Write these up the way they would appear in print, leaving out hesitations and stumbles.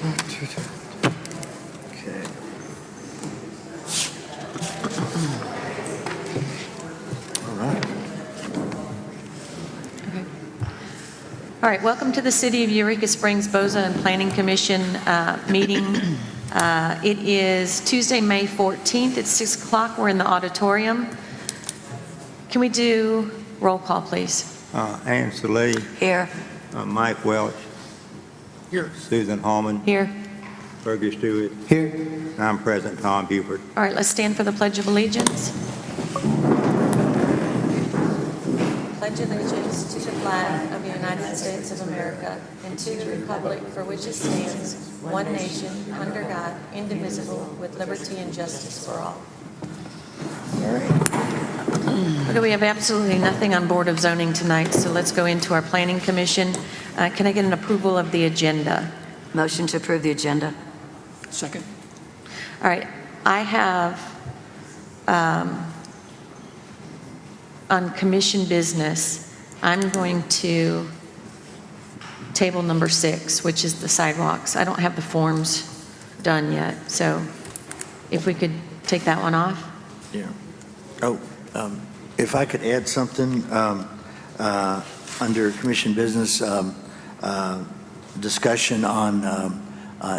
Okay. All right. Okay. All right, welcome to the City of Eureka Springs Boza and Planning Commission meeting. It is Tuesday, May 14th. It's 6 o'clock. We're in the auditorium. Can we do roll call, please? Ann Salee, Here. Mike Welch, Here. Susan Hallman, Here. Fergus Stewart, Here. and I'm President Tom Buford. All right, let's stand for the Pledge of Allegiance. Pledge allegiance to the flag of the United States of America and to the republic for which it stands, one nation, under God, indivisible, with liberty and justice for all. Okay, we have absolutely nothing on Board of Zoning tonight, so let's go into our Planning Commission. Can I get an approval of the agenda? Motion to approve the agenda. Second. All right, I have on commission business, I'm going to table number 6, which is the sidewalks. I don't have the forms done yet, so if we could take that one off. Yeah. Oh, if I could add something under commission business, discussion on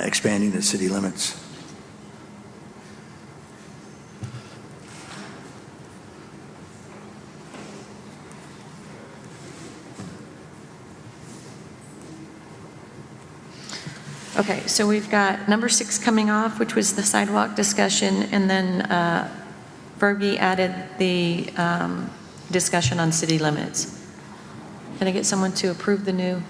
expanding the city limits. Okay, so we've got number 6 coming off, which was the sidewalk discussion, and then Fergie added the discussion on city limits. Can I get someone to approve the new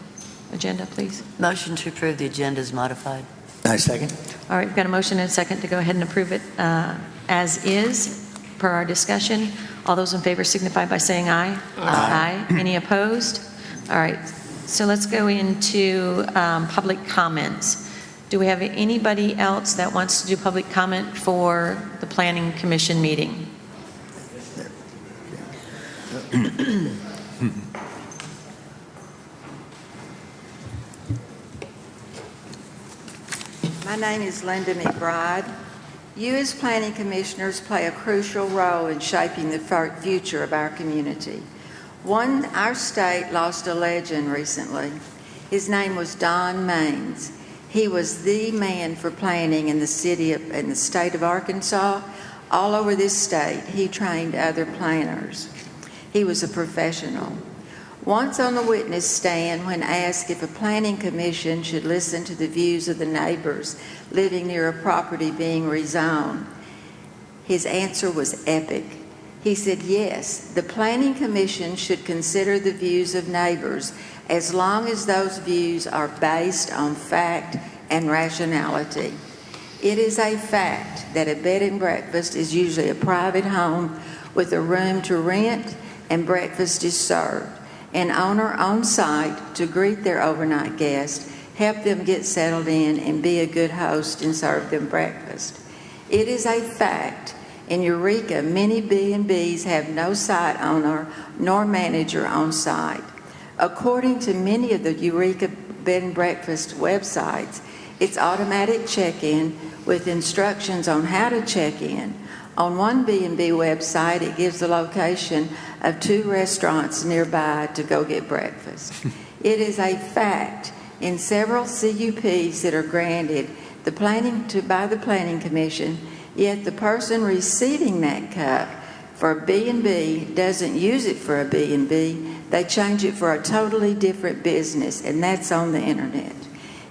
agenda, please? Motion to approve the agenda is modified. I second. All right, we've got a motion and a second to go ahead and approve it as is per our discussion. All those in favor signify by saying aye. Aye. Any opposed? All right, so let's go into public comments. Do we have anybody else that wants to do public comment for the Planning Commission meeting? My name is Linda McBride. You as planning commissioners play a crucial role in shaping the future of our community. Our state lost a legend recently. His name was Don Maines. He was the man for planning in the state of Arkansas. All over this state, he trained other planners. He was a professional. Once on the witness stand, when asked if a planning commission should listen to the views of the neighbors living near a property being rezoned, his answer was epic. He said, yes, the planning commission should consider the views of neighbors as long as those views are based on fact and rationality. It is a fact that a bed and breakfast is usually a private home with a room to rent and breakfast is served. An owner on site to greet their overnight guests, help them get settled in, and be a good host and serve them breakfast. It is a fact in Eureka, many B&Bs have no site owner nor manager on site. According to many of the Eureka bed and breakfast websites, it's automatic check-in with instructions on how to check in. On one B&B website, it gives the location of 2 restaurants nearby to go get breakfast. It is a fact in several CUPs that are granted by the Planning Commission, yet the person receiving that cup for a B&B doesn't use it for a B&B. They change it for a totally different business, and that's on the internet.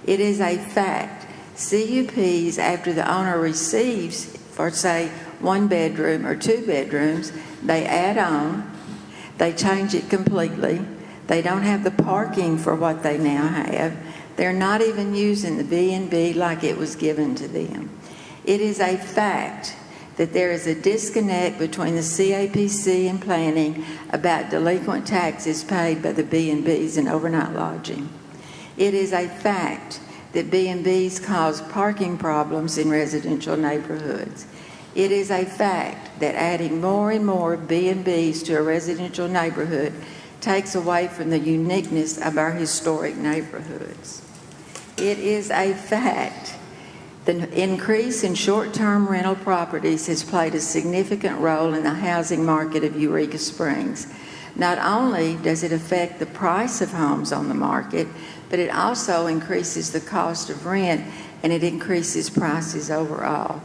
It is a fact. CUPs, after the owner receives, for say, 1 bedroom or 2 bedrooms, they add on, they change it completely. They don't have the parking for what they now have. They're not even using the B&B like it was given to them. It is a fact that there is a disconnect between the CAPC and planning about delinquent taxes paid by the B&Bs and overnight lodging. It is a fact that B&Bs cause parking problems in residential neighborhoods. It is a fact that adding more and more B&Bs to a residential neighborhood takes away from the uniqueness of our historic neighborhoods. It is a fact. The increase in short-term rental properties has played a significant role in the housing market of Eureka Springs. Not only does it affect the price of homes on the market, but it also increases the cost of rent and it increases prices overall.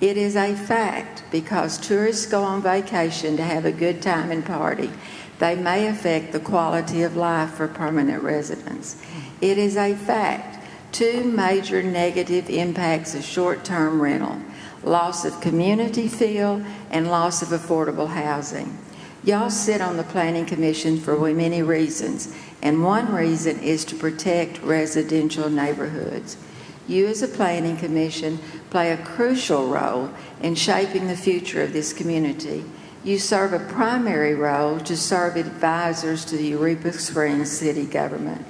It is a fact because tourists go on vacation to have a good time and party. They may affect the quality of life for permanent residents. It is a fact. Two major negative impacts of short-term rental: loss of community feel and loss of affordable housing. Y'all sit on the Planning Commission for many reasons, and one reason is to protect residential neighborhoods. You as a Planning Commission play a crucial role in shaping the future of this community. You serve a primary role to serve advisors to the Eureka Springs City government.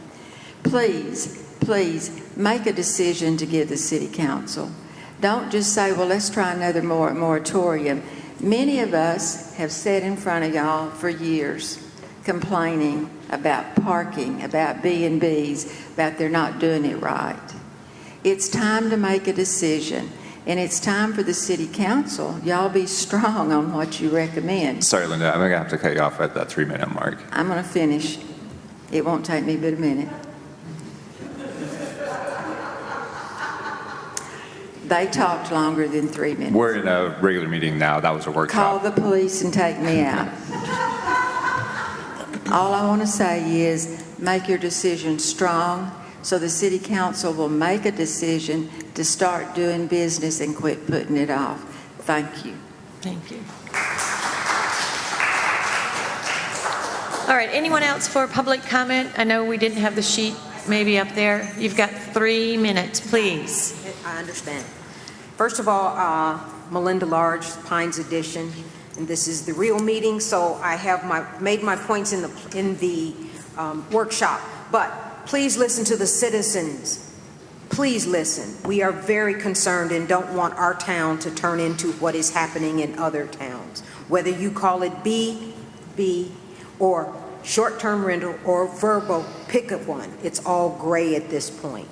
Please make a decision to give the City Council. Don't just say, well, let's try another moratorium. Many of us have sat in front of y'all for years complaining about parking, about B&Bs, about they're not doing it right. It's time to make a decision, and it's time for the City Council. Y'all be strong on what you recommend. Sorry, Linda, I'm going to have to cut you off at that 3-minute mark. I'm going to finish. It won't take me but a minute. They talked longer than 3 minutes. We're in a regular meeting now. That was a Call workshop. the police and take me out. All I want to say is make your decision strong so the City Council will make a decision to start doing business and quit putting it off. Thank you. Thank you. All right, anyone else for public comment? I know we didn't have the sheet maybe up there. You've got 3 minutes, please. I understand. First of all, Melinda Large, Pines Edition, and this is the real meeting, so I have made my points in the workshop. But please listen to the citizens. Please listen. We are very concerned and don't want our town to turn into what is happening in other towns. Whether you call it B, or short-term rental, or verbal, pick up one. It's all gray at this point.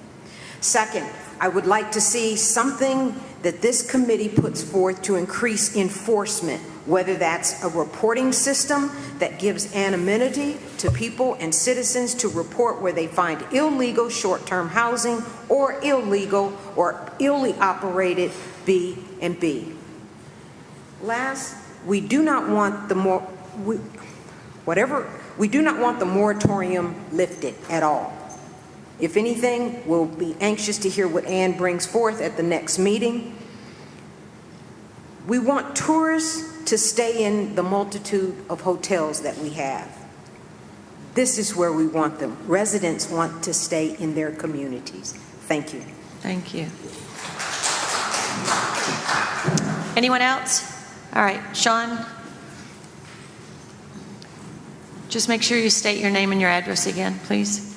Second, I would like to see something that this committee puts forth to increase enforcement, whether that's a reporting system that gives anonymity to people and citizens to report where they find illegal short-term housing or illegal or illegally operated B&B. Last, we do not want the moratorium lifted at all. If anything, we'll be anxious to hear what Ann brings forth at the next meeting. We want tourists to stay in the multitude of hotels that we have. This is where we want them. Residents want to stay in their communities. Thank you. Thank you. Anyone else? All right, Sean? Just make sure you state your name and your address again, please.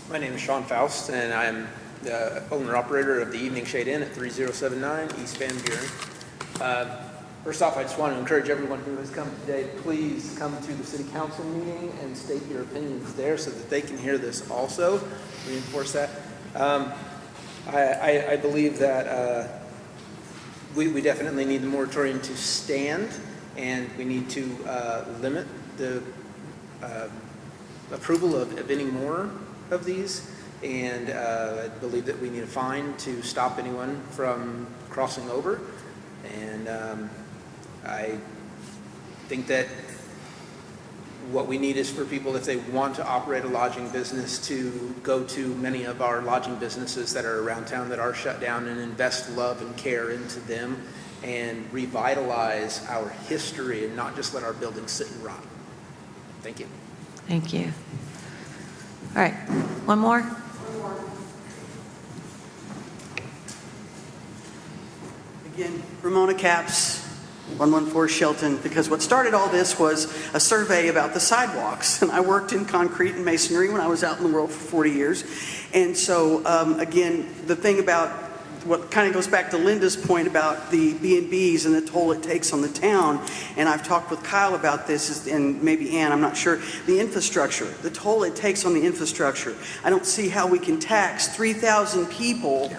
My name is Sean Faust, and I'm the owner-operator of the Evening Shade Inn at 3079 East Van Buren. First off, I just want to encourage everyone who has come today, please come to the City Council meeting and state your opinions there so that they can hear this also. Reinforce that. I believe that we definitely need the moratorium to stand, and we need to limit the approval of any more of these, and I believe that we need a fine to stop anyone from crossing over. And I think that what we need is for people, if they want to operate a lodging business, to go to many of our lodging businesses that are around town that are shut down and invest love and care into them and revitalize our history and not just let our buildings sit and rot. Thank you. Thank you. All right, one more? Again, Ramona Capps, 114 Shelton, because what started all this was a survey about the sidewalks. And I worked in concrete and masonry when I was out in the world for 40 years. And so, again, the thing about what kind of goes back to Linda's point about the B&Bs and the toll it takes on the town, and I've talked with Kyle about this, and maybe Ann, I'm not sure, the infrastructure, the toll it takes on the infrastructure. I don't see how we can tax 3,000 people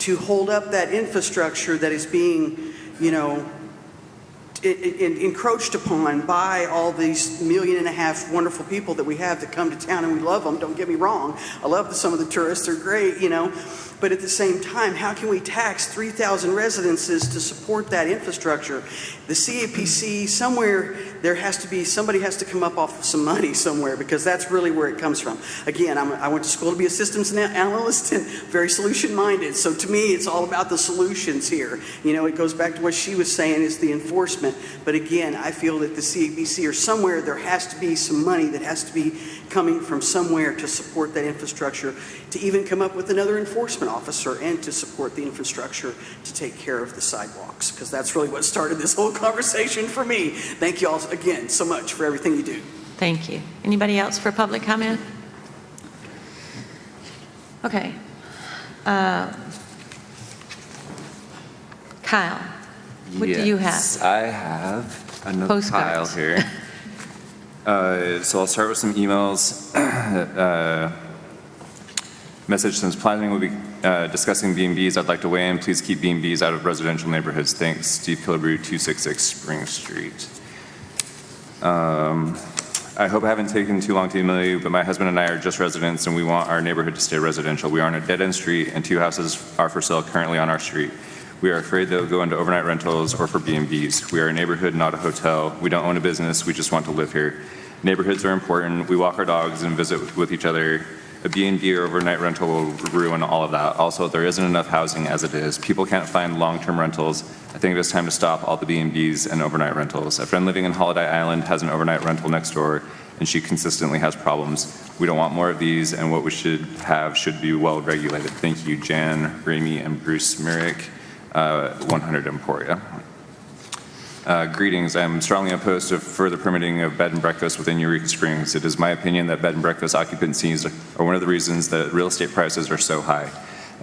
to hold up that infrastructure that is being, you know, encroached upon by all these 1.5 million wonderful people that we have that come to town, and we love them, don't get me wrong. I love some of the tourists, they're great, you know. But at the same time, how can we tax 3,000 residences to support that infrastructure? The CAPC, somewhere there has to be, somebody has to come up off some money somewhere, because that's really where it comes from. Again, I went to school to be a systems analyst and very solution-minded. So to me, it's all about the solutions here. You know, it goes back to what she was saying is the enforcement. But again, I feel that the CAPC or somewhere there has to be some money that has to be coming from somewhere to support that infrastructure, to even come up with another enforcement officer and to support the infrastructure to take care of the sidewalks, because that's really what started this whole conversation for me. Thank you all again so much for everything you do. Thank you. Anybody else for public comment? Okay. Kyle, what do you have? Yes, I have another Postcards. pile here. So I'll start with some emails. Message: since planning will be discussing B&Bs, I'd like to weigh in. Please keep B&Bs out of residential neighborhoods. Thanks, Steve Killebrew, 266 Spring Street. I hope I haven't taken too long to email you, but my husband and I are just residents, and we want our neighborhood to stay residential. We are on a dead-end street, and 2 houses are for sale currently on our street. We are afraid they'll go into overnight rentals or for B&Bs. We are a neighborhood, not a hotel. We don't own a business. We just want to live here. Neighborhoods are important. We walk our dogs and visit with each other. A B&B or overnight rental will ruin all of that. Also, there isn't enough housing as it is. People can't find long-term rentals. I think it is time to stop all the B&Bs and overnight rentals. A friend living in Holiday Island has an overnight rental next door, and she consistently has problems. We don't want more of these, and what we should have should be well regulated. Thank you, Jan, Ramey, and Bruce Merrick, 100 Emporia. Greetings. I am strongly opposed to further permitting of bed and breakfast within Eureka Springs. It is my opinion that bed and breakfast occupancies are one of the reasons that real estate prices are so high.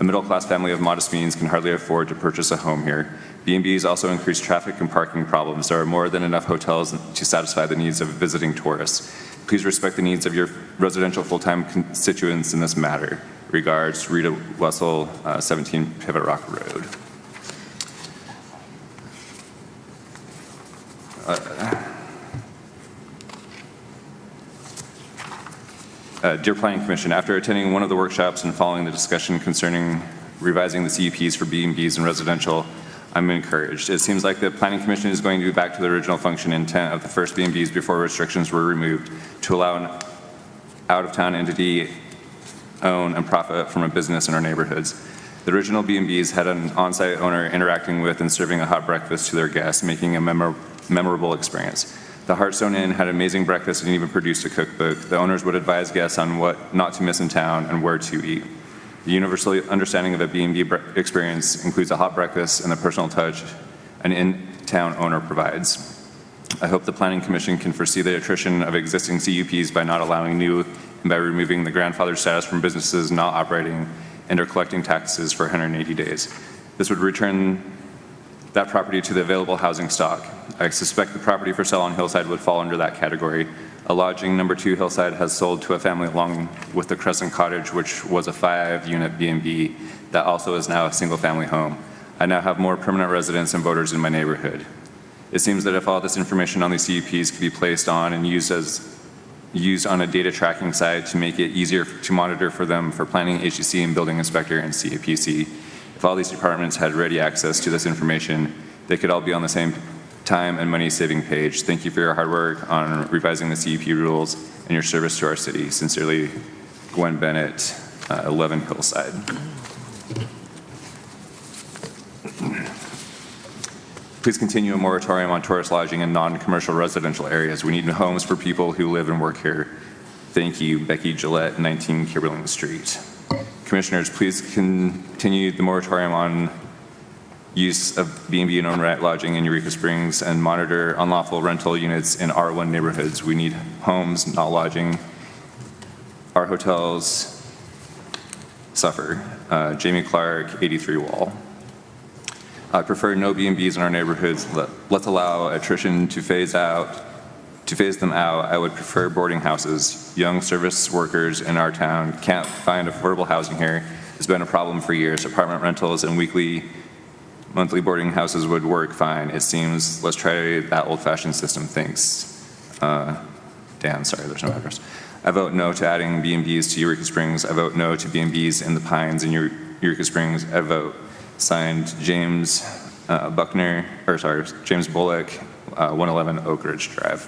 A middle-class family of modest means can hardly afford to purchase a home here. B&Bs also increase traffic and parking problems. There are more than enough hotels to satisfy the needs of visiting tourists. Please respect the needs of your residential full-time constituents in this matter. Regards, Rita Wessel, 17 Pivot Rock Road. Dear Planning Commission, after attending one of the workshops and following the discussion concerning revising the CUPs for B&Bs and residential, I'm encouraged. It seems like the Planning Commission is going to be back to the original function and intent of the first B&Bs before restrictions were removed to allow an out-of-town entity own and profit from a business in our neighborhoods. The original B&Bs had an on-site owner interacting with and serving a hot breakfast to their guests, making a memorable experience. The Hearthstone Inn had amazing breakfast and even produced a cookbook. The owners would advise guests on what not to miss in town and where to eat. The universal understanding of a B&B experience includes a hot breakfast and the personal touch an in-town owner provides. I hope the Planning Commission can foresee the attrition of existing CUPs by not allowing new and by removing the grandfather status from businesses not operating and are collecting taxes for 180 days. This would return that property to the available housing stock. I suspect the property for sale on Hillside would fall under that category. A lodging number 2 Hillside has sold to a family along with the Crescent Cottage, which was a 5-unit B&B that also is now a single-family home. I now have more permanent residents and voters in my neighborhood. It seems that if all this information on these CUPs could be placed on and used on a data tracking side to make it easier to monitor for them for planning, HDC, and building inspector and CAPC, if all these departments had ready access to this information, they could all be on the same time and money saving page. Thank you for your hard work on revising the CUP rules and your service to our city. Sincerely, Gwen Bennett, 11 Hillside. Please continue a moratorium on tourist lodging in non-commercial residential areas. We need homes for people who live and work here. Thank you, Becky Gillette, 19 Kimberling Street. Commissioners, please continue the moratorium on use of B&B and overnight lodging in Eureka Springs and monitor unlawful rental units in R1 neighborhoods. We need homes, not lodging. Our hotels suffer. Jamie Clark, 83 Wall. I prefer no B&Bs in our neighborhoods. Let's allow attrition to phase them out. I would prefer boarding houses. Young service workers in our town can't find affordable housing here. It's been a problem for years. Apartment rentals and monthly boarding houses would work fine. It seems, let's try that old-fashioned system. Thanks. Dan, sorry, there's no address. I vote no to adding B&Bs to Eureka Springs. I vote no to B&Bs in the Pines in Eureka Springs. I vote. Signed, James James Bullock, 111 Oak Ridge Drive.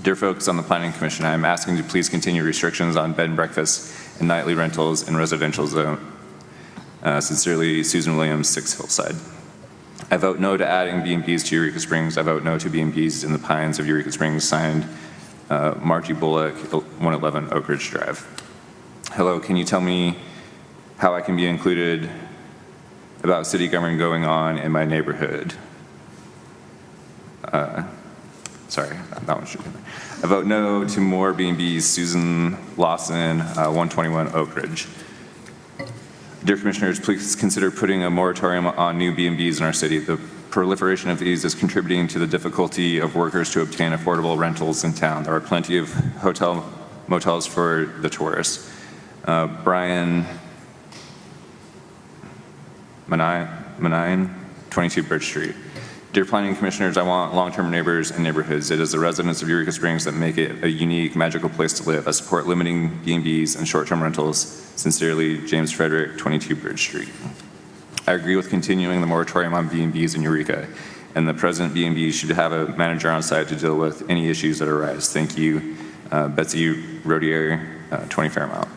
Dear folks on the Planning Commission, I am asking to please continue restrictions on bed and breakfasts and nightly rentals in residential zone. Sincerely, Susan Williams, 6 Hillside. I vote no to adding B&Bs to Eureka Springs. I vote no to B&Bs in the Pines of Eureka Springs. Signed, Margie Bullock, 111 Oak Ridge Drive. Hello, can you tell me how I can be included about city government going on in my neighborhood? Sorry, that one should be there. I vote no to more B&Bs. Susan Lawson, 121 Oak Ridge. Dear Commissioners, please consider putting a moratorium on new B&Bs in our city. The proliferation of these is contributing to the difficulty of workers to obtain affordable rentals in town. There are plenty of motels for the tourists. Brian Manine, 22 Bridge Street. Dear Planning Commissioners, I want long-term neighbors and neighborhoods. It is the residents of Eureka Springs that make it a unique, magical place to live. I support limiting B&Bs and short-term rentals. Sincerely, James Frederick, 22 Bridge Street. I agree with continuing the moratorium on B&Bs in Eureka, and the present B&Bs should have a manager on site to deal with any issues that arise. Thank you, Betsy Rodier, 20 Fairmount.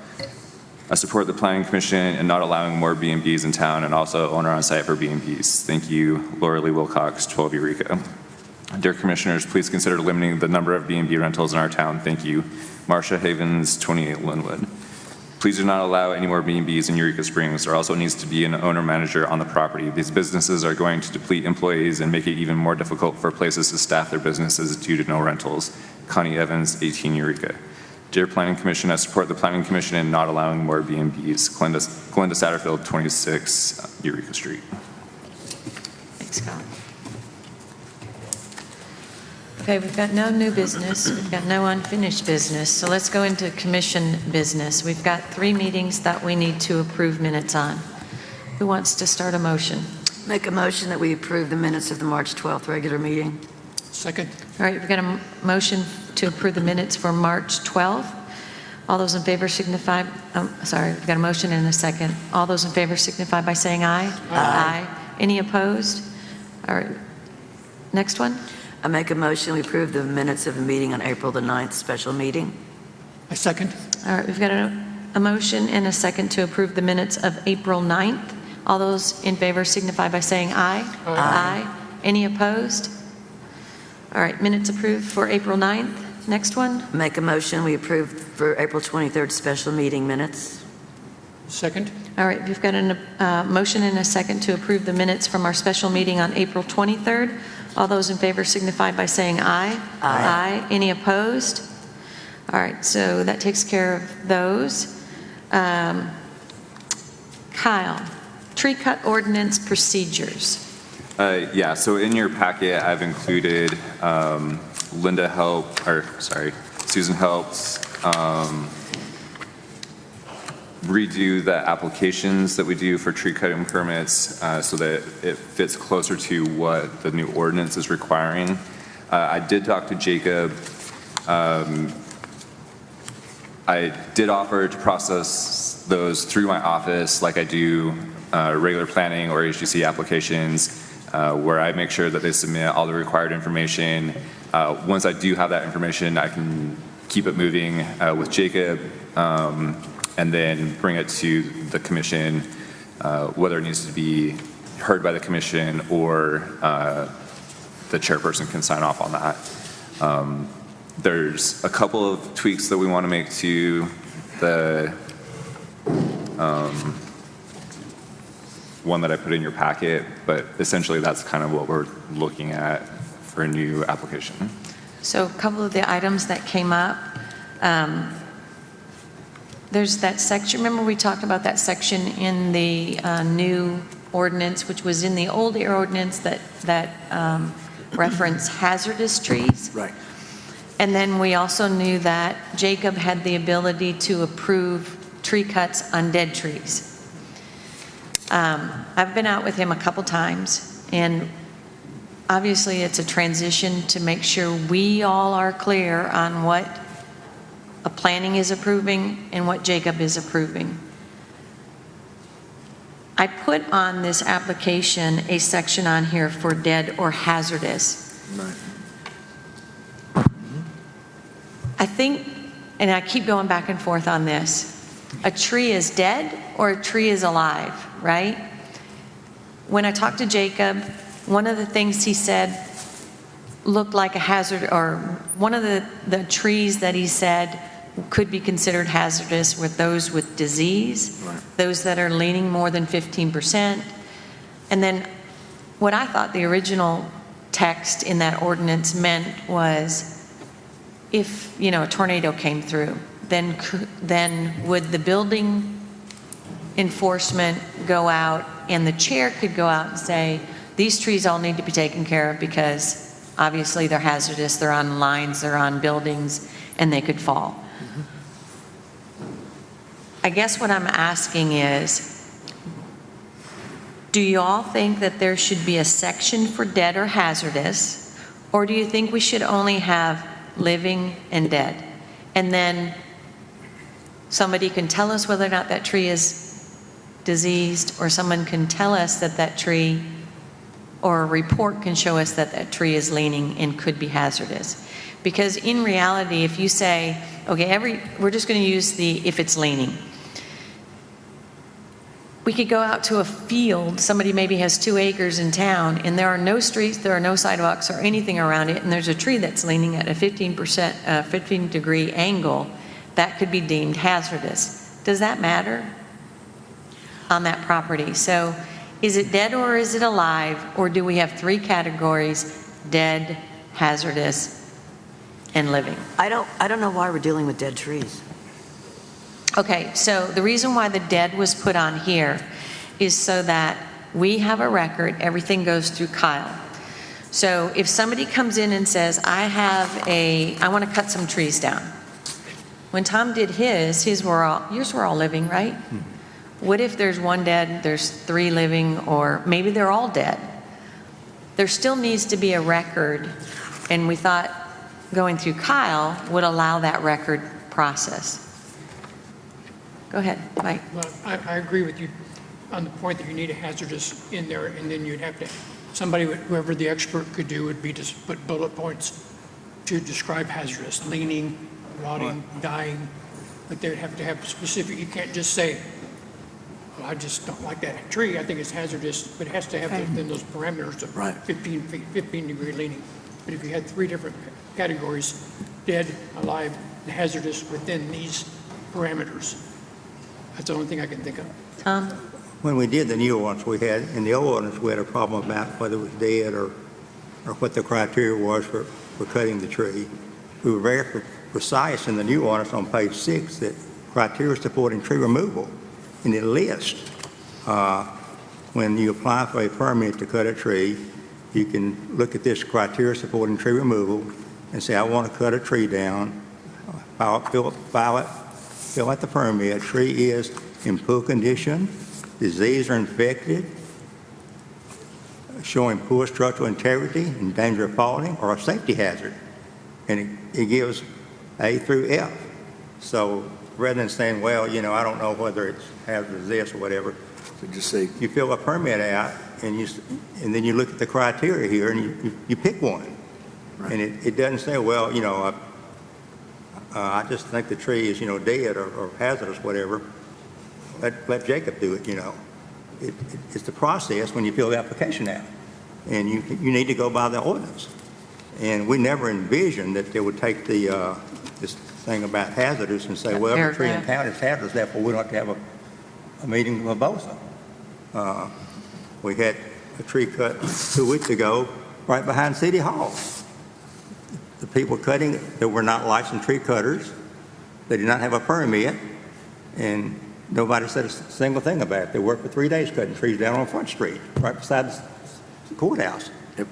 I support the Planning Commission in not allowing more B&Bs in town and also owner on site for B&Bs. Thank you, Laura Lee Wilcox, 12 Eureka. Dear Commissioners, please consider limiting the number of B&B rentals in our town. Thank you. Marcia Havens, 28 Linwood. Please do not allow any more B&Bs in Eureka Springs. There also needs to be an owner-manager on the property. These businesses are going to deplete employees and make it even more difficult for places to staff their businesses due to no rentals. Connie Evans, 18 Eureka. Dear Planning Commission, I support the Planning Commission in not allowing more B&Bs. Glenda Satterfield, 26 Eureka Street. Thanks, Scott. Okay, we've got no new business. We've got no unfinished business. So let's go into commission business. We've got 3 meetings that we need to approve minutes on. Who wants to start a motion? Make a motion that we approve the minutes of the March 12th regular meeting. Second. All right, we've got a motion to approve the minutes for March 12th. All those in favor signify, we've got a motion and a second. All those in favor signify by saying aye. Aye. Any opposed? All right, next one. I make a motion we approve the minutes of the meeting on April the 9th special meeting. I second. All right, we've got a motion and a second to approve the minutes of April 9th. All those in favor signify by saying aye. Aye. Any opposed? All right, minutes approved for April 9th. Next one. Make a motion we approve for April 23rd special meeting minutes. Second. All right, we've got a motion and a second to approve the minutes from our special meeting on April 23rd. All those in favor signify by saying aye. Aye. Any opposed? All right, so that takes care of those. Kyle, tree cut ordinance procedures. Yeah, so in your packet, I've included Susan helped redo the applications that we do for tree cutting permits so that it fits closer to what the new ordinance is requiring. I did talk to Jacob. I did offer to process those through my office like I do regular planning or HGC applications, where I make sure that they submit all the required information. Once I do have that information, I can keep it moving with Jacob and then bring it to the commission, whether it needs to be heard by the commission or the chairperson can sign off on that. There's a couple of tweaks that we want to make to the one that I put in your packet, but essentially that's kind of what we're looking at for a new application. So a couple of the items that came up, there's that section, remember we talked about that section in the new ordinance, which was in the old air ordinance that reference hazardous trees. Right. And then we also knew that Jacob had the ability to approve tree cuts on dead trees. I've been out with him a couple times, and obviously it's a transition to make sure we all are clear on what a planning is approving and what Jacob is approving. I put on this application a section on here for dead or hazardous. Right. I think, and I keep going back and forth on this, a tree is dead or a tree is alive, right? When I talked to Jacob, one of the things he said looked like a hazard, or one of the trees that he said could be considered hazardous were those with disease, Right. those that are leaning more than 15%. And then what I thought the original text in that ordinance meant was if, a tornado came through, then would the building enforcement go out and the chair could go out and say, these trees all need to be taken care of because obviously they're hazardous, they're on lines, they're on buildings, and they could fall. I guess what I'm asking is, do you all think that there should be a section for dead or hazardous, or do you think we should only have living and dead? And then somebody can tell us whether or not that tree is diseased, or someone can tell us that that tree, or a report can show us that that tree is leaning and could be hazardous. Because in reality, if you say, okay, we're just going to use the if it's leaning. We could go out to a field, somebody maybe has 2 acres in town, and there are no streets, there are no sidewalks or anything around it, and there's a tree that's leaning at a 15-degree angle, that could be deemed hazardous. Does that matter on that property? So is it dead or is it alive, or do we have 3 categories, dead, hazardous, and living? I don't know why we're dealing with dead trees. Okay, so the reason why the dead was put on here is so that we have a record, everything goes through Kyle. So if somebody comes in and says, I want to cut some trees down. When Tom did yours were all living, right? What if there's 1 dead, there's 3 living, or maybe they're all dead? There still needs to be a record, and we thought going through Kyle would allow that record process. Go ahead, Mike. Well, I agree with you on the point that you need a hazardous in there, and then you'd have to, whoever the expert could do would be to put bullet points to describe hazardous, leaning, rotting, dying, but they'd have to have specific, you can't just say, well, I just don't like that tree, I think it's hazardous, but it has to have within those parameters of Right. 15 feet, 15-degree leaning. But if you had 3 different categories, dead, alive, and hazardous within these parameters, that's the only thing I can think of. Tom? When we did the new ordinance, in the old ordinance, we had a problem about whether it was dead or what the criteria was for cutting the tree. We were very precise in the new ordinance on page 6 that criteria supporting tree removal, and it lists when you apply for a permit to cut a tree, you can look at this criteria supporting tree removal and say, I want to cut a tree down, fill out the permit. Tree is in poor condition, disease or infected, showing poor structural integrity, in danger of falling, or a safety hazard. And it gives A through F. So rather than saying, well, I don't know whether it's hazardous this or whatever, So just say, you fill a permit out and then you look at the criteria here and you pick one. Right. And it doesn't say, well, I just think the tree is, dead or hazardous, whatever. Let Jacob do it, It's the process when you fill the application out. And you need to go by the ordinance. And we never envisioned that they would take this thing about hazardous and say, well, every tree in town is hazardous, therefore we don't have to have a meeting with BOSA. We had a tree cut 2 weeks ago right behind City Hall. The people cutting it, they were not licensed tree cutters. They did not have a permit. And Nobody said a single thing about it. They worked for 3 days cutting trees down on Front Street, right beside the courthouse. Yep.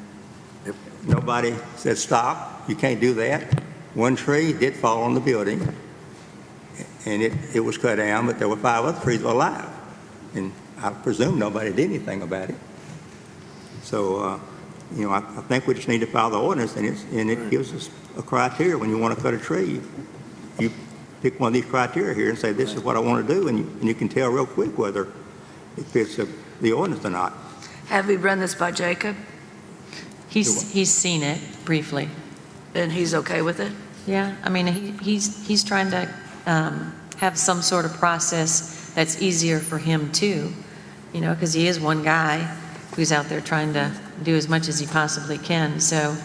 Yep. Nobody said, stop, you can't do that. One tree did fall on the building, and it was cut down, but there were 5 other trees alive. And I presume nobody did anything about it. So, I think we just need to follow the ordinance, and it gives us a criteria when you want to cut a tree. You pick one of these criteria here and say, this is what I want to do, and you can tell real quick whether it fits the ordinance or not. Have we run this by Jacob? He's seen it briefly. And he's okay with it? Yeah, I mean, he's trying to have some sort of process that's easier for him too, because he is one guy who's out there trying to do as much as he possibly can. So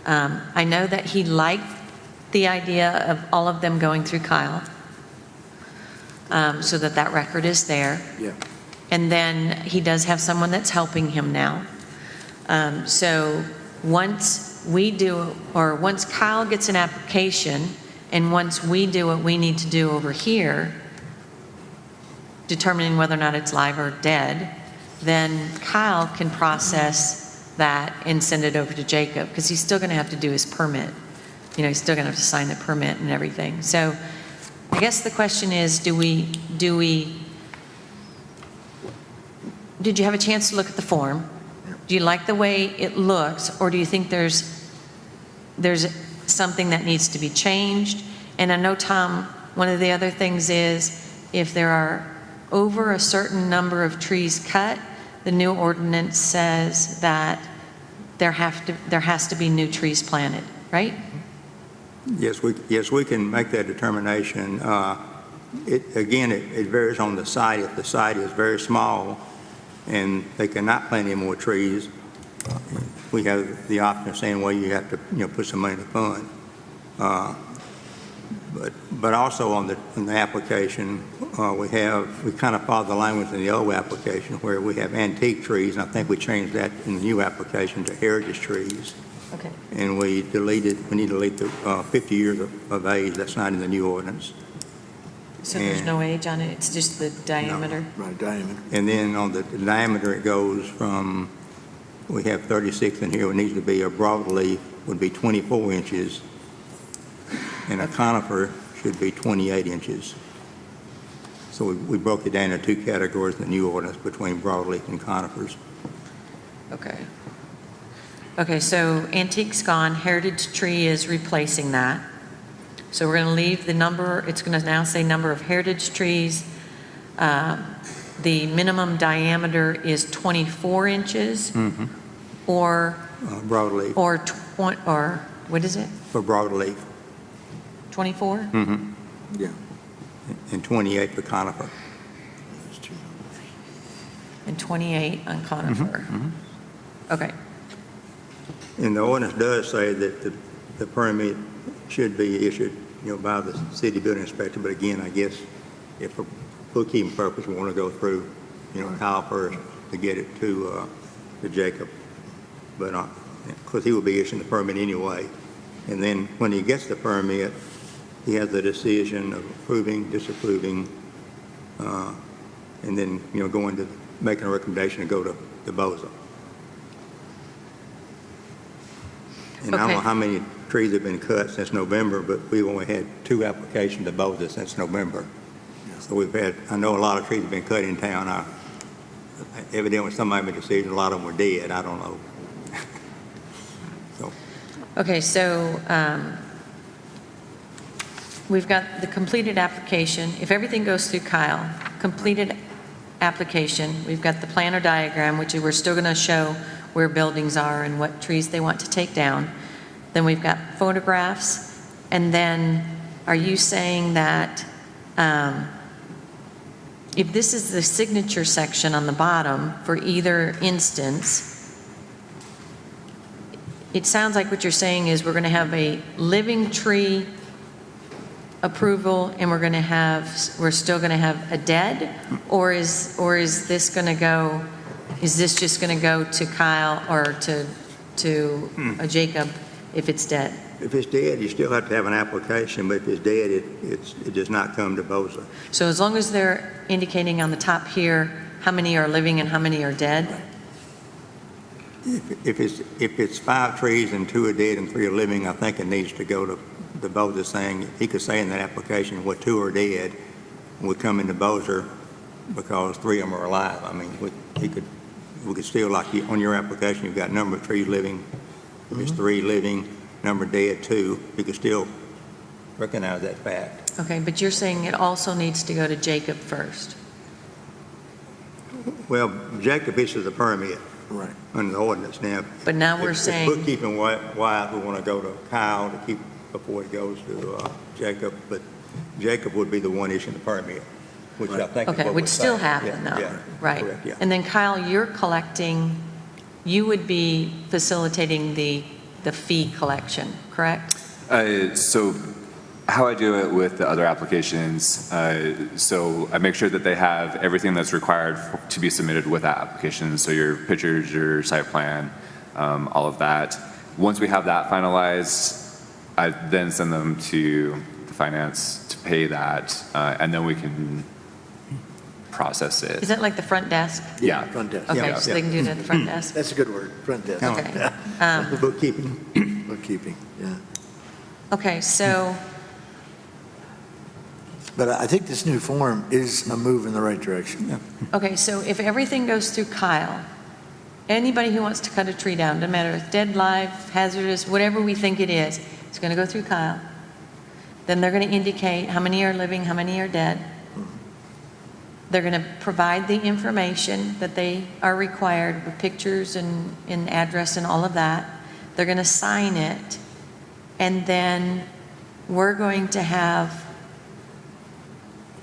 I know that he liked the idea of all of them going through Kyle, so that record is there. Yeah. And then he does have someone that's helping him now. So once Kyle gets an application, and once we do what we need to do over here, determining whether or not it's live or dead, then Kyle can process that and send it over to Jacob, because he's still going to have to do his permit. He's still going to have to sign the permit and everything. So I guess the question is, did you have a chance to look at the form? Do you like the way it looks, or do you think there's something that needs to be changed? And I know, Tom, one of the other things is, if there are over a certain number of trees cut, the new ordinance says that there has to be new trees planted, right? Yes, we can make that determination. It varies on the site. If the site is very small and they cannot plant any more trees, we have the option of saying, well, you have to put some money in the fund. But also on the application, we kind of follow the language in the old application where we have antique trees, and I think we changed that in the new application to heritage trees. Okay. And we need to delete the 50 years of age. That's not in the new ordinance. So there's no age on it, it's just the diameter? Right, diameter. And then on the diameter, it goes from, we have 36 in here, it needs to be a broadleaf would be 24 inches, and a conifer should be 28 inches. So we broke it down into 2 categories in the new ordinance between broadleaf and conifers. Okay. Okay, so antique's gone, heritage tree is replacing that. So we're going to leave the number, it's going to now say number of heritage trees. The minimum diameter is 24 inches, or Broadleaf, or what is it? for broadleaf, 24? Yeah. and 28 for conifer. And 28 on conifer. Okay. And the ordinance does say that the permit should be issued, by the city building inspector, but again, I guess if for bookkeeping purpose, we want to go through, Kyle first to get it to Jacob. But, because he will be issuing the permit anyway. And then when he gets the permit, he has the decision of approving, disapproving, and then, going to making a recommendation to go to Boza. And I don't know Okay. how many trees have been cut since November, but we've only had 2 applications to Boza since November. So I know a lot of trees have been cut in town. Evidently, somebody made a decision, a lot of them were dead, I don't know. Okay, so we've got the completed application. If everything goes through Kyle, completed application, we've got the planner diagram, which we're still going to show where buildings are and what trees they want to take down. Then we've got photographs, and then are you saying that if this is the signature section on the bottom for either instance, it sounds like what you're saying is we're going to have a living tree approval, and we're still going to have a dead, or is this going to go? Is this just going to go to Kyle or to Jacob if it's dead? If it's dead, you still have to have an application, but if it's dead, it does not come to BOSA. So as long as they're indicating on the top here how many are living and how many are dead? If it's 5 trees and 2 are dead and 3 are living, I think it needs to go to the BOSA saying, he could say in that application, what 2 are dead would come into BOSA because 3 of them are alive. I mean, we could still, like on your application, you've got number of trees living, if it's 3 living, number dead 2, you could still recognize that fact. Okay, but you're saying it also needs to go to Jacob first. Well, Jacob issues a permit. Right. Under the ordinance now. But now we're If saying- bookkeeping wise, we want to go to Kyle to keep before it goes to Jacob, but Jacob would be the one issuing the permit, which I think is Okay, what would we're still saying. happen Yeah, though, yeah, right? correct, yeah. And then Kyle, you're collecting, you would be facilitating the fee collection, correct? So how I do it with the other applications, so I make sure that they have everything that's required to be submitted with that application. So your pictures, your site plan, all of that. Once we have that finalized, I then send them to the finance to pay that, and then we can process it. Is that like the front desk? Yeah. Front desk. Okay, Yeah, so they can do it at the front desk? That's a good word, front desk. Okay. The bookkeeping. Bookkeeping, yeah. Okay, so, But I think this new form is a move in the right direction. okay, so if everything goes through Kyle, anybody who wants to cut a tree down, doesn't matter if it's dead, live, hazardous, whatever we think it is, it's going to go through Kyle. Then they're going to indicate how many are living, how many are dead. They're going to provide the information that they are required with pictures and address and all of that. They're going to sign it. And then we're going to have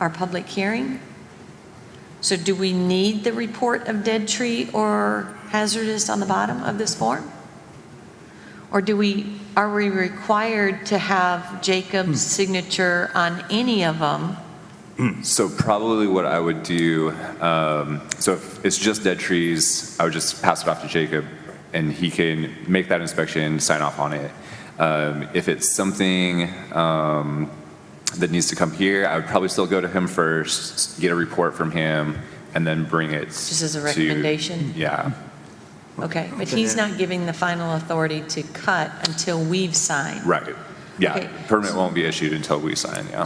our public hearing. So do we need the report of dead tree or hazardous on the bottom of this form? Or are we required to have Jacob's signature on any of them? So probably what I would do, so if it's just dead trees, I would just pass it off to Jacob and he can make that inspection, sign off on it. If it's something that needs to come here, I would probably still go to him first, get a report from him, and then bring it Just as a to- recommendation? Yeah. Okay, but he's not giving the final authority to cut until we've signed. Right. Yeah. Okay. Permit won't be issued until we sign, yeah.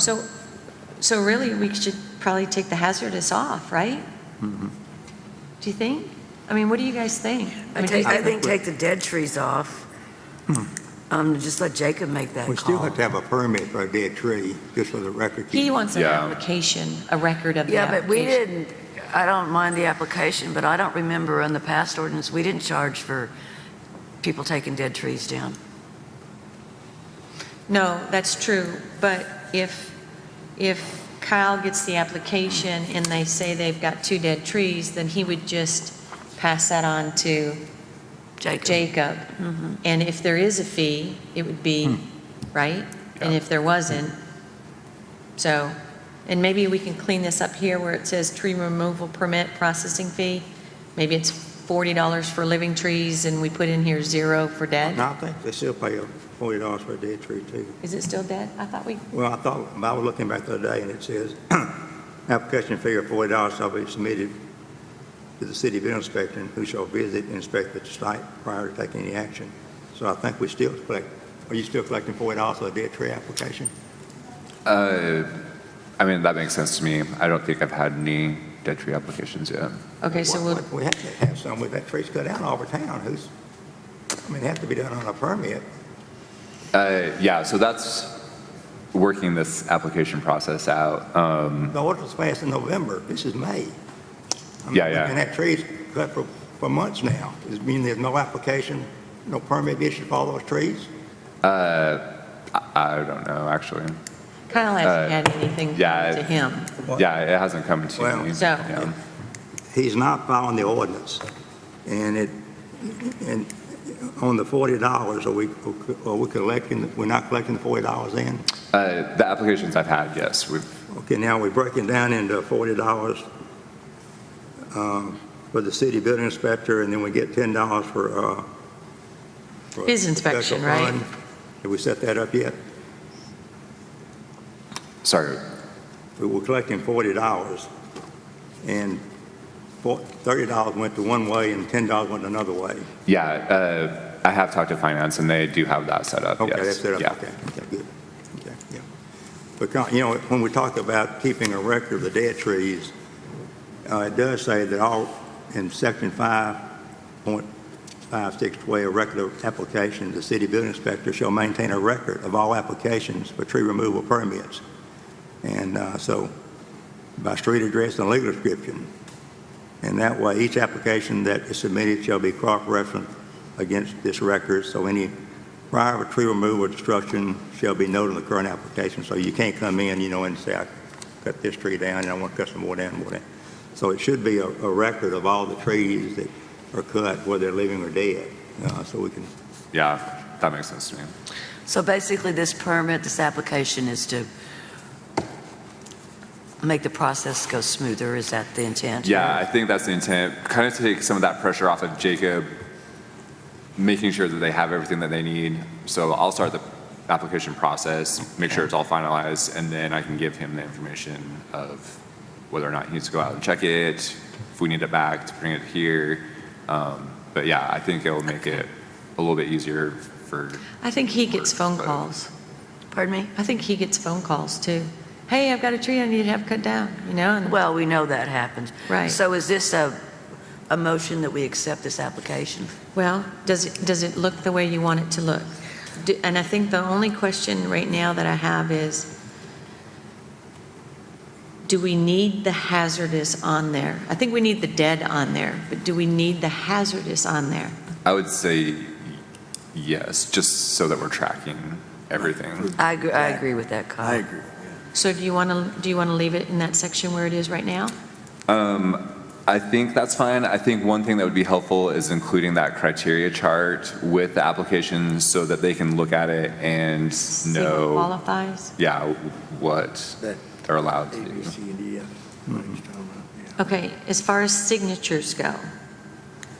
So really, we should probably take the hazardous off, right? Do you think? I mean, what do you guys think? I think take the dead trees off. Just let Jacob make that We still call. have to have a permit for a dead tree, just for the record. He wants an Yeah. application, a record of the Yeah, application. but we didn't, I don't mind the application, but I don't remember in the past ordinance, we didn't charge for people taking dead trees down. No, that's true, but if Kyle gets the application and they say they've got 2 dead trees, then he would just pass that on to Jacob. And if there is a fee, it would be, right? And if there wasn't, so, and maybe we can clean this up here where it says tree removal permit processing fee. Maybe it's $40 for living trees and we put in here 0 for dead. No, I think they still pay $40 for a dead tree too. Is it still dead? I thought we, Well, I was looking back the other day and it says, application fee of $40 shall be submitted to the city bill inspector who shall visit and inspect the site prior to taking any action. So I think we still collect, are you still collecting $40 for a dead tree application? I mean, that makes sense to me. I don't think I've had any dead tree applications yet. okay, so we'll, We have to have some with that trees cut out all over town. It has to be done on a permit. Yeah, so that's working this application process out. The ordinance passed in November. This is May. Yeah. And that tree's cut for months now. Does it mean there's no application, no permit issued for all those trees? I don't know, actually. Kyle hasn't had anything yeah, to him. Yeah, it hasn't come to Well, me. So- Yeah. He's not following the ordinance. And on the $40, are we collecting, we're not collecting the $40 in? The applications I've had, yes, we've. Okay, now we're breaking down into $40 for the city building inspector, and then we get $10 for His a inspection, special right? fund. Have we set that up yet? Sorry. We were collecting $40, and $30 went to one way and $10 went another way. Yeah, I have talked to finance, and they do have that set up, Okay, yes. that's set up, Yeah. okay, good. Okay, yeah. But, you know, when we talk about keeping a record of the dead trees, it does say that all, in section 5.5612, record of applications, the city building inspector shall maintain a record of all applications for tree removal permits. And so, by street address and legal description. And that way, each application that is submitted shall be cross-referenced against this record, so any prior tree removal or destruction shall be noted in the current application. So you can't come in, you know, and say, I cut this tree down, and I want to cut some more down, more down. So it should be a record of all the trees that are cut, whether they're living or dead, so we can. Yeah, that makes sense to me. So basically, this permit, this application is to make the process go smoother. Is that the intent? Yeah, I think that's the intent. Kind of to take some of that pressure off of Jacob, making sure that they have everything that they need. So I'll start the application process, make sure it's all finalized, and then I can give him the information of whether or not he needs to go out and check it, if we need it back to bring it here. But yeah, I think it'll make it a little bit easier for. I think he gets phone calls. Pardon me? I think he gets phone calls too. Hey, I've got a tree I need to have cut down, you know? And Well, we know that happens. Right. So is this a motion that we accept this application? Well, does it look the way you want it to look? And I think the only question right now that I have is, do we need the hazardous on there? I think we need the dead on there, but do we need the hazardous on there? I would say yes, just so that we're tracking everything. I agree with that, Kyle. I agree. So do you want to leave it in that section where it is right now? I think that's fine. I think one thing that would be helpful is including that criteria chart with the application so that they can look at it and See what know, qualifies? yeah, what That they're allowed to A, B, do. C, and D, F. What he's talking about, yeah. Okay, as far as signatures go,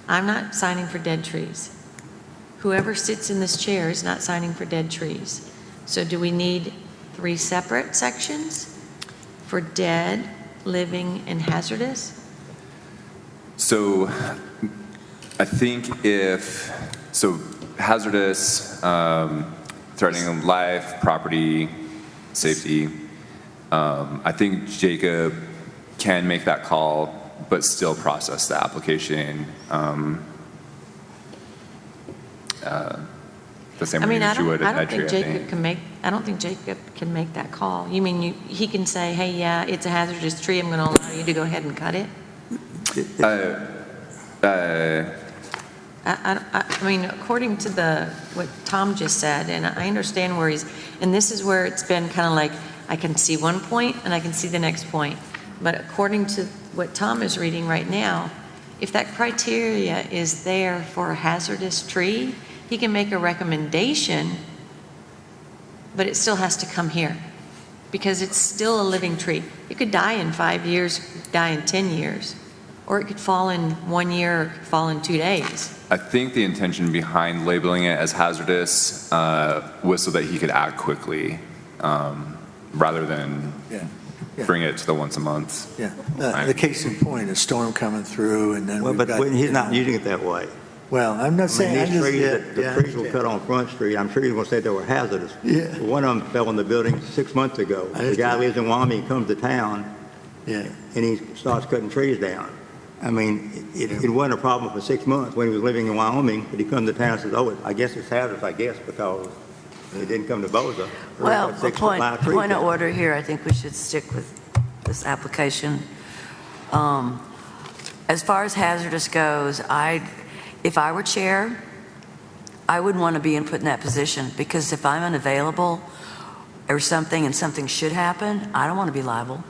I'm not signing for dead trees. Whoever sits in this chair is not signing for dead trees. So do we need 3 separate sections for dead, living, and hazardous? So I think hazardous, threatening life, property, safety, I think Jacob can make that call, but still process the application the same I way mean, as you would I a don't tree, think Jacob can make, I don't think Jacob can make that call. You mean he can say, hey, yeah, it's a hazardous tree, I'm going to allow you to go ahead and cut it? I mean, according to what Tom just said, and I understand where and this is where it's been kind of like, I can see one point and I can see the next point. But according to what Tom is reading right now, if that criteria is there for a hazardous tree, he can make a recommendation, but it still has to come here because it's still a living tree. It could die in 5 years, die in 10 years, or it could fall in 1 year, or it could fall in 2 days. I think the intention behind labeling it as hazardous was so that he could act quickly rather than Yeah. Yeah. bring it to the once a month. Yeah. The case in point, a storm coming through, and then Well, we've but got. he's not using it that way. Well, I'm not I saying, mean, I these just, trees, yeah, the yeah, I trees were understand. cut on Front Street. I'm sure you're going to say they were hazardous. Yeah. One of them fell in the building 6 months ago. I The guy understand. lives in Wyoming, he comes to town, Yeah. and he starts cutting trees down. I mean, it wasn't a problem for 6 months when he was living in Wyoming, but he comes to town and says, oh, I guess it's hazardous, because it didn't come to Boza. Well, Cut 6 point live trees of down. order here, I think we should stick with this application. As far as hazardous goes, if I were chair, I wouldn't want to be put in that position, because if I'm unavailable or something and something should happen, I don't want to be liable.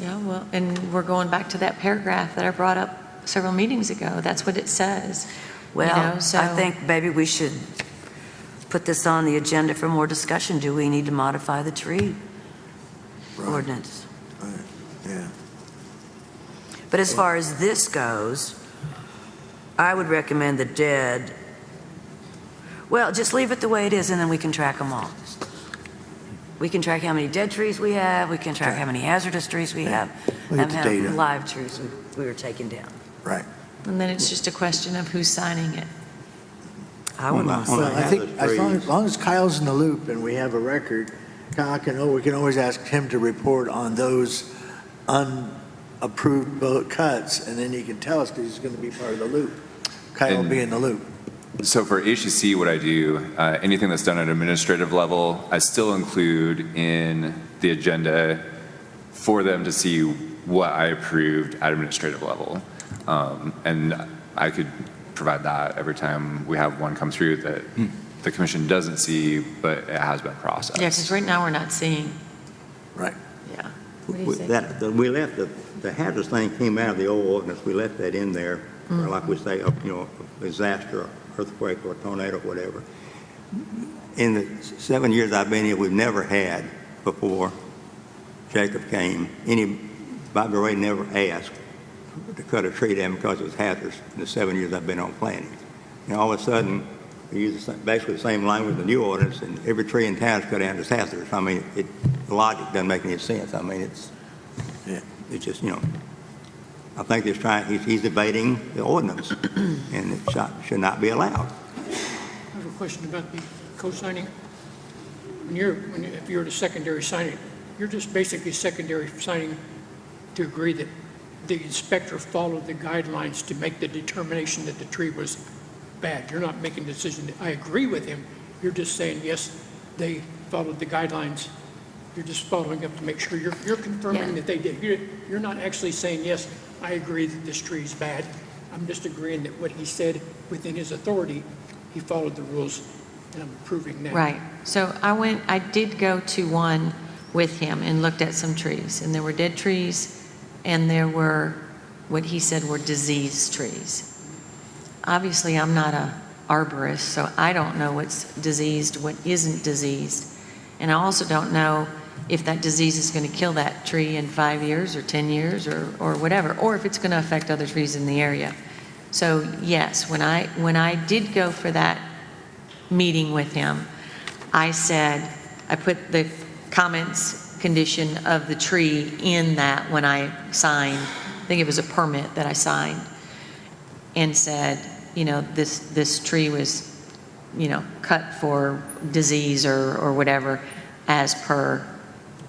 Yeah, well, and we're going back to that paragraph that I brought up several meetings ago. That's what it says. Well, so I think maybe we should put this on the agenda for more discussion. Do we need to modify the tree ordinance? Right. Yeah. But as far as this goes, I would recommend the dead. Well, just leave it the way it is, and then we can track them all. We can track how many dead trees we have, we can track how many hazardous trees we have, We'll and get how the many data. live trees we were taking down. Right. And then it's just a question of who's signing it. I would want to On the Well, I think hazardous as long as Kyle's in the loop and we have a record, we can always ask him to report on those unapproved bullet cuts, and then he can tell us because he's going to be part of the loop. Kyle will be in the loop. So for HEC, what I do, anything that's done at administrative level, I still include in the agenda for them to see what I approved at administrative level. And I could provide that every time we have one come through that the commission doesn't see, but it has been processed. Yeah, because right now we're not seeing, Right. yeah. What do you think? We left the hazardous thing came out of the old ordinance. We left that in there, or like we say, a disaster, earthquake, or a tornado, whatever. In the 7 years I've been here, we've never had, before Jacob came, Bobby Ray never asked to cut a tree down because it was hazardous in the 7 years I've been on planning. And all of a sudden, we use basically the same language in the new ordinance, and every tree in town is cut down as hazardous. I mean, the logic doesn't make any sense. I mean, it's just, I think he's debating the ordinance, and it should not be allowed. I have a question about the co-signing. If you're to secondary sign it, you're just basically secondary signing to agree that the inspector followed the guidelines to make the determination that the tree was bad. You're not making a decision that I agree with him. You're just saying, yes, they followed the guidelines. You're just following up to make sure you're confirming Yeah. that they did. You're not actually saying, yes, I agree that this tree is bad. I'm just agreeing that what he said within his authority, he followed the rules, and I'm approving that. Right. So I did go to one with him and looked at some trees, and there were dead trees, and there were what he said were diseased trees. Obviously, I'm not a arborist, so I don't know what's diseased, what isn't diseased. And I also don't know if that disease is going to kill that tree in 5 years or 10 years or whatever, or if it's going to affect other trees in the area. So yes, when I did go for that meeting with him, I said, I put the comments condition of the tree in that when I signed, I think it was a permit that I signed, and said, this tree was, cut for disease or whatever as per.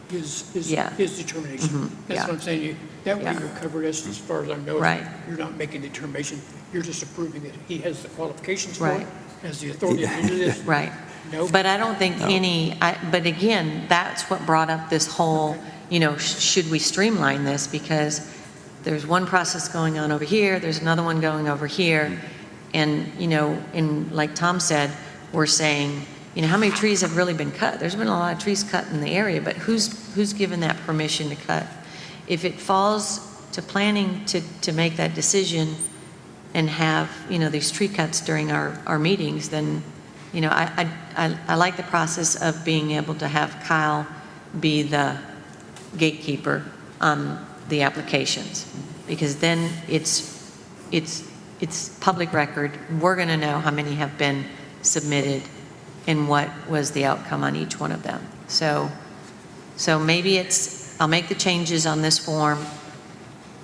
His Yeah. determination. Mhm, That's yeah. what I'm saying. That way Yeah. you're covered as far as I know. Right. You're not making a determination. You're just approving that he has the qualifications for Right. it, has the authority to do this. Right. No. But I don't think but again, that's what brought up this whole, should we streamline this? Because there's one process going on over here, there's another one going over here. And, and like Tom said, we're saying, how many trees have really been cut? There's been a lot of trees cut in the area, but who's given that permission to cut? If it falls to planning to make that decision and have, these tree cuts during our meetings, then, I like the process of being able to have Kyle be the gatekeeper on the applications, because then it's public record. We're going to know how many have been submitted and what was the outcome on each one of them. So maybe I'll make the changes on this form,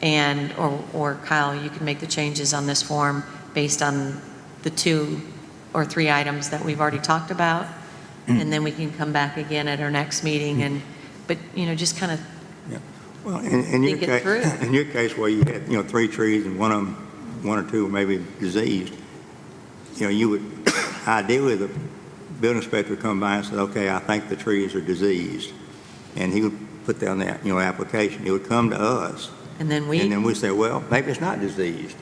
or Kyle, you can make the changes on this form based on the 2 or 3 items that we've already talked about, and then we can come back again at our next meeting but just kind of Well, in your think it through. case, in your case where you had, 3 trees and one or two maybe diseased, you would, ideally, the building inspector would come by and say, okay, I think the trees are diseased. And he would put down that, application. He would come to us. And then And then we say, well, maybe it's not diseased.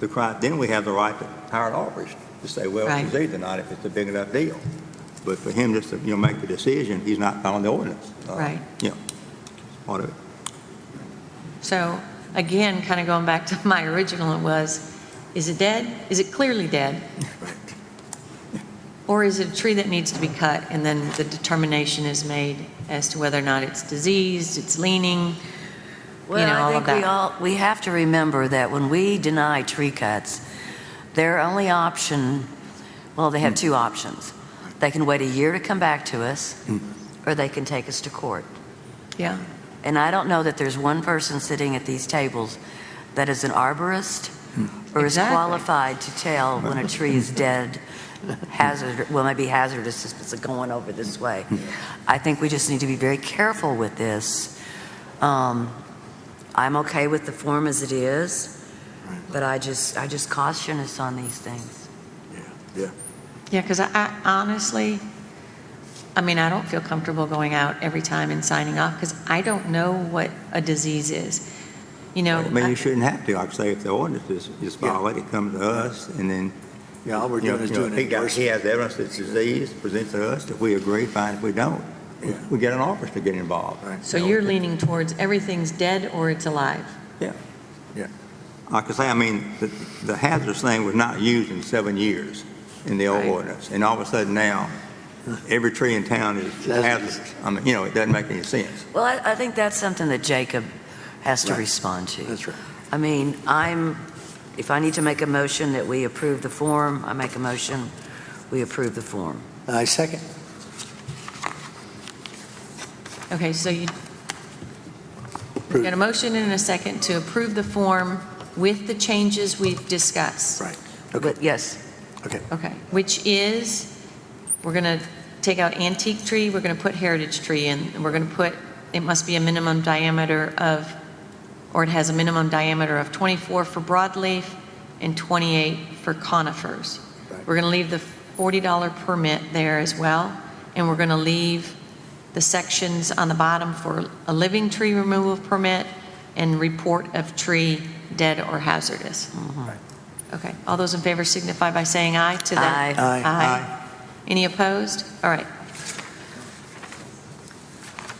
Then we have the right to hire an arborist to say, well, Right. it's diseased or not, if it's a big enough deal. But for him just to, make the decision, he's not following the ordinance. Right. Yeah, part of it. So again, kind of going back to my original, it was, is it dead? Is it clearly dead? Or is it a tree that needs to be cut, and then the determination is made as to whether or not it's diseased, it's leaning, Well, all I of think that. we have to remember that when we deny tree cuts, their only option, Well, they have two options. They can wait a year to come back to us, or they can take us to court. Yeah. And I don't know that there's one person sitting at these tables that is an arborist or is Exactly. qualified to tell when a tree is dead, maybe hazardous if it's going over this way. I think we just need to be very careful with this. I'm okay with the form as it is, but I just caution us on these things. Yeah. Yeah, because I honestly, I mean, I don't feel comfortable going out every time and signing off because I don't know what a disease is. You know, I mean, you shouldn't have to. Like I say, if the ordinance is violated, it comes to us, and then, Yeah, all we're you know, doing is you know, doing he enforcement. has evidence that it's disease, presents to us. If we agree, fine. If we don't, Yeah. we get an officer to get involved. Right. so you're leaning towards everything's dead or it's alive. Yeah. Yeah. Like I say, I mean, the hazardous thing was not used in 7 years in the old Right. ordinance. And all of a sudden now, every tree in town is hazardous. I mean, you know, it doesn't make any sense. Well, I think that's something that Jacob has to Right. respond to. That's right. I mean, if I need to make a motion that we approve the form, I make a motion, we approve the form. I second. Okay, so you got a motion and a second to approve the form with the changes we've discussed. Right. Okay. But yes, Okay. Okay, which is, we're going to take out antique tree, we're going to put heritage tree in, and we're going to put, it must be a minimum diameter of, or it has a minimum diameter of 24 for broadleaf and 28 for conifers. Right. We're going to leave the $40 permit there as well, and we're going to leave the sections on the bottom for a living tree removal permit and report of tree dead or hazardous. Okay, all those in favor signify by saying aye to that. Aye. Aye. Any opposed? All right.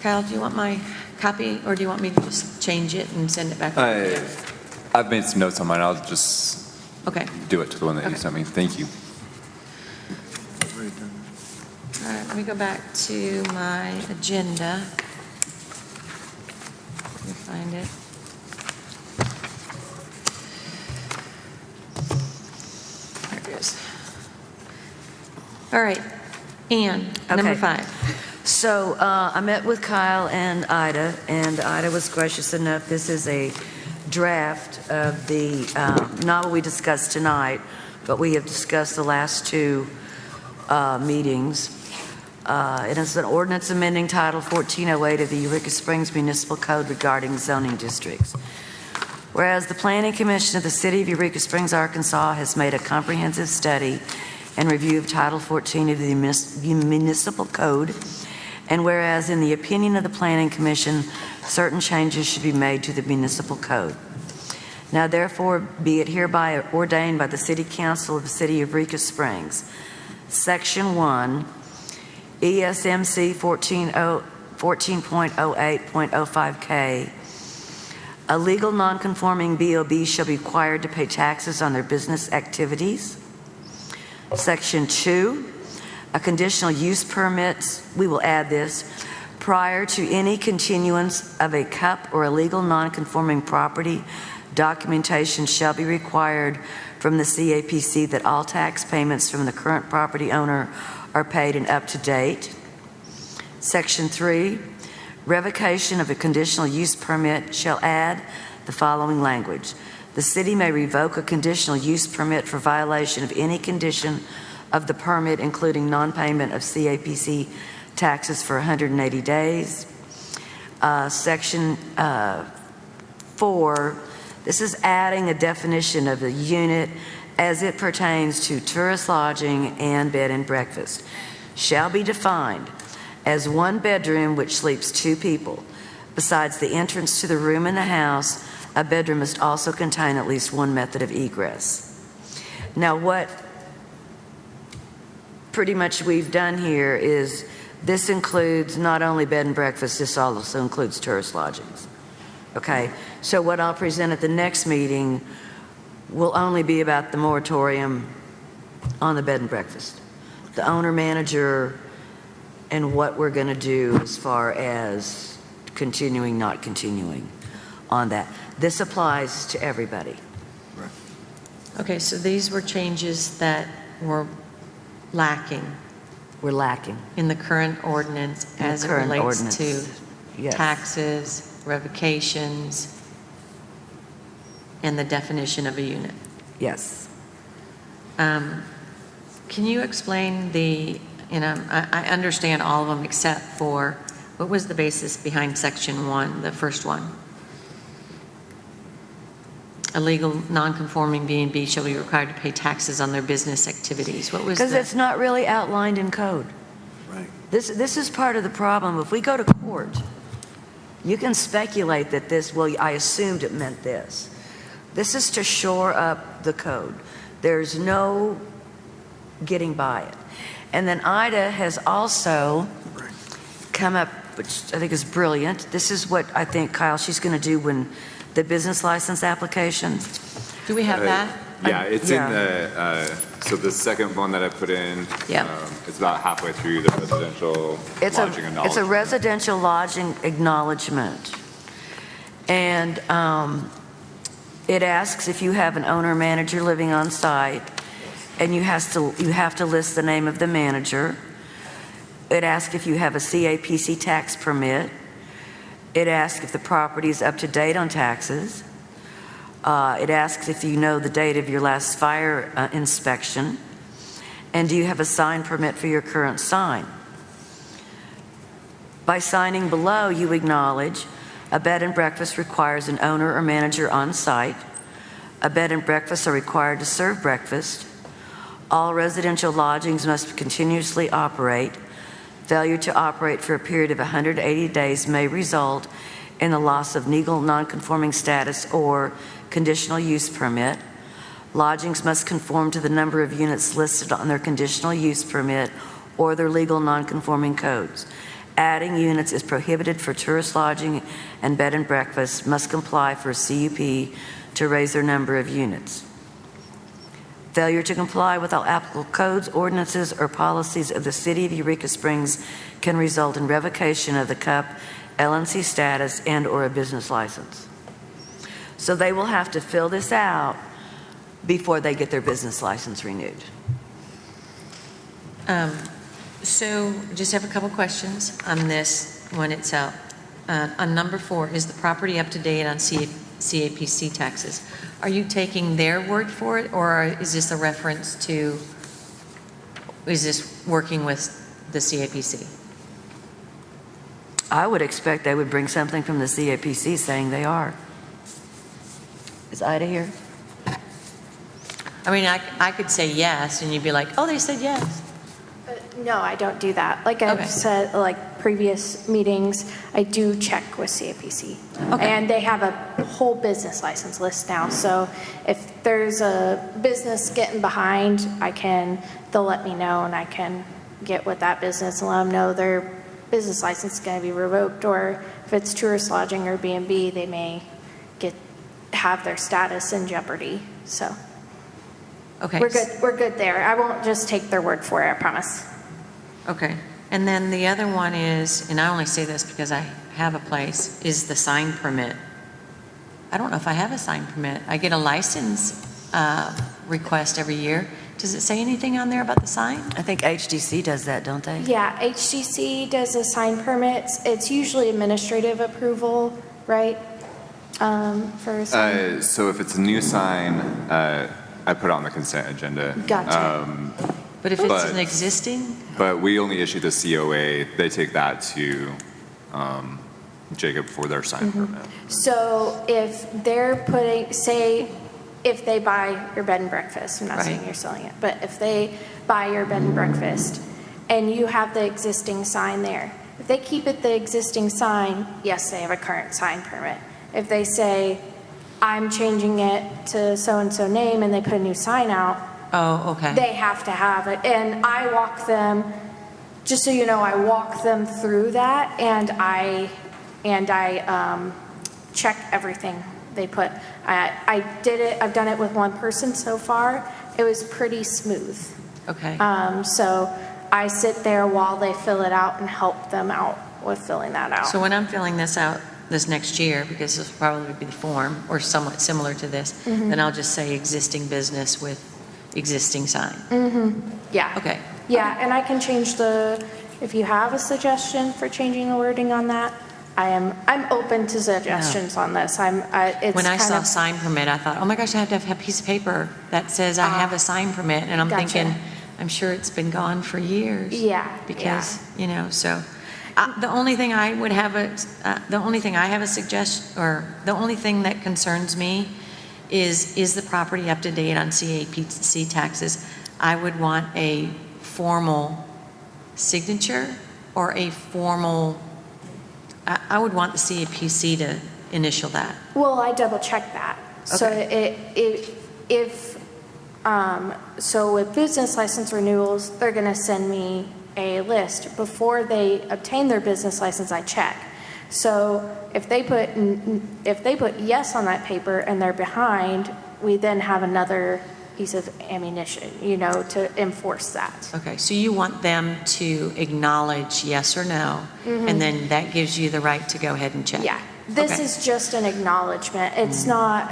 Kyle, do you want my copy, or do you want me to just change it and send it back? I've made some notes on mine. I'll just Okay, do it to the one that you Okay. sent me. Thank you. all right, let me go back to my agenda. Let me find it. There it is. All right, Ann, number Okay. 5. so I met with Kyle and Ida was gracious enough, this is a draft of the, not what we discussed tonight, but we have discussed the last two meetings. It is an ordinance amending Title 1408 of the Eureka Springs Municipal Code regarding zoning districts. Whereas the Planning Commission of the City of Eureka Springs, Arkansas has made a comprehensive study and review of Title 14 of the Municipal Code, and whereas in the opinion of the Planning Commission, certain changes should be made to the Municipal Code. Now therefore be it hereby ordained by the City Council of the City of Eureka Springs, Section 1, ESMC 14.08.05K, a legal nonconforming BOB shall be required to pay taxes on their business activities. Section 2, a conditional use permit, we will add this, prior to any continuance of a CUP or a legal nonconforming property, documentation shall be required from the CAPC that all tax payments from the current property owner are paid and up to date. Section 3, revocation of a conditional use permit shall add the following language. The city may revoke a conditional use permit for violation of any condition of the permit, including non-payment of CAPC taxes for 180 days. Section 4, this is adding a definition of a unit as it pertains to tourist lodging and bed and breakfast. Shall be defined as one bedroom which sleeps 2 people. Besides the entrance to the room in the house, a bedroom must also contain at least one method of egress. Now, what pretty much we've done here is this includes not only bed and breakfast, this also includes tourist lodgings. Okay, so what I'll present at the next meeting will only be about the moratorium on the bed and breakfast. The owner manager and what we're going to do as far as continuing, not continuing on that. This applies to everybody. Okay, so these were changes that were lacking We're lacking. in the current ordinance In the as it current relates to ordinance. Yes. taxes, revocations, and the definition of a unit. Yes. Can you explain I understand all of them except for, what was the basis behind section 1, the first one? A legal non-conforming B&B shall be required to pay taxes on their business activities. What was Because the? it's not really outlined in code. Right. This is part of the problem. If we go to court, you can speculate that I assumed it meant this. This is to shore up the code. There's no getting by it. And then Ida has also come up, which I think is brilliant. This is what I think, Kyle, she's going to do when the business license application. Do we have that? Yeah, it's Yeah. in the, so the second one that I put in, Yeah. it's about halfway through the residential lodging It's a acknowledgement. residential lodging acknowledgement. And it asks if you have an owner or manager living on site, and you have to list the name of the manager. It asks if you have a CAPC tax permit. It asks if the property is up to date on taxes. It asks if you know the date of your last fire inspection. And do you have a sign permit for your current sign? By signing below, you acknowledge a bed and breakfast requires an owner or manager on site. A bed and breakfast are required to serve breakfast. All residential lodgings must continuously operate. Failure to operate for a period of 180 days may result in the loss of legal nonconforming status or conditional use permit. Lodgings must conform to the number of units listed on their conditional use permit or their legal nonconforming codes. Adding units is prohibited for tourist lodging, and bed and breakfast must comply for a CUP to raise their number of units. Failure to comply with all applicable codes, ordinances, or policies of the City of Eureka Springs can result in revocation of the CUP, LNC status, and/or a business license. So they will have to fill this out before they get their business license renewed. So just have a couple questions on this when it's out. On number 4, is the property up to date on CAPC taxes? Are you taking their word for it, or is this a reference to, is this working with the CAPC? I would expect they would bring something from the CAPC saying they are. Is Ida here? I mean, I could say yes, and you'd be like, oh, they said yes. No, I don't do that. Like I've Okay. said, like previous meetings, I do check with CAPC. Okay. And they have a whole business license list now. So if there's a business getting behind, they'll let me know, and I can get with that business and let them know their business license is going to be revoked. Or if it's tourist lodging or B&B, they may have their status in jeopardy. So Okay. we're good there. I won't just take their word for it, I promise. Okay. And then the other one is, and I only say this because I have a place, is the sign permit. I don't know if I have a sign permit. I get a license request every year. Does it say anything on there about the sign? I think HDC does that, don't they? Yeah, HGC does the sign permits. It's usually administrative approval, right? For a sign. So if it's a new sign, I put it on the consent agenda. Gotcha. But if it's But- an existing, But we only issue the COA. They take that to Jacob for their sign permit. So if they're putting, say, if they buy your bed and breakfast, I'm not saying Right. you're selling it, but if they buy your bed and breakfast and you have the existing sign there, if they keep it the existing sign, yes, they have a current sign permit. If they say, I'm changing it to so-and-so name, and they put a new sign out, oh, okay. they have to have it. And I walk them, just so you know, I walk them through that, and I check everything they put. I did it, I've done it with one person so far. It was pretty smooth. Okay. So I sit there while they fill it out and help them out with filling that out. So when I'm filling this out this next year, because this will probably be the form or somewhat similar to this, then I'll just say existing business with existing sign. Yeah. Okay. Yeah, and I can change if you have a suggestion for changing the wording on that, I'm open to suggestions on this. It's When I kind saw of- sign permit, I thought, oh my gosh, I have to have a piece of paper that says I have a sign permit. And I'm Gotcha. thinking, I'm sure it's been gone for years. Yeah, Because, so the only thing I would have the only thing I have a suggestion, or the only thing that concerns me is the property up to date on CAPC taxes? I would want a formal signature or a formal, I would want the CAPC to initial that. Well, I double checked that. So so with business license renewals, they're going to send me a list. Before they obtain their business license, I check. So if they put yes on that paper and they're behind, we then have another piece of ammunition, to enforce that. Okay, so you want them to acknowledge yes or no, and then that gives you the right to go ahead and check? Yeah, this Okay. is just an acknowledgement. It's not,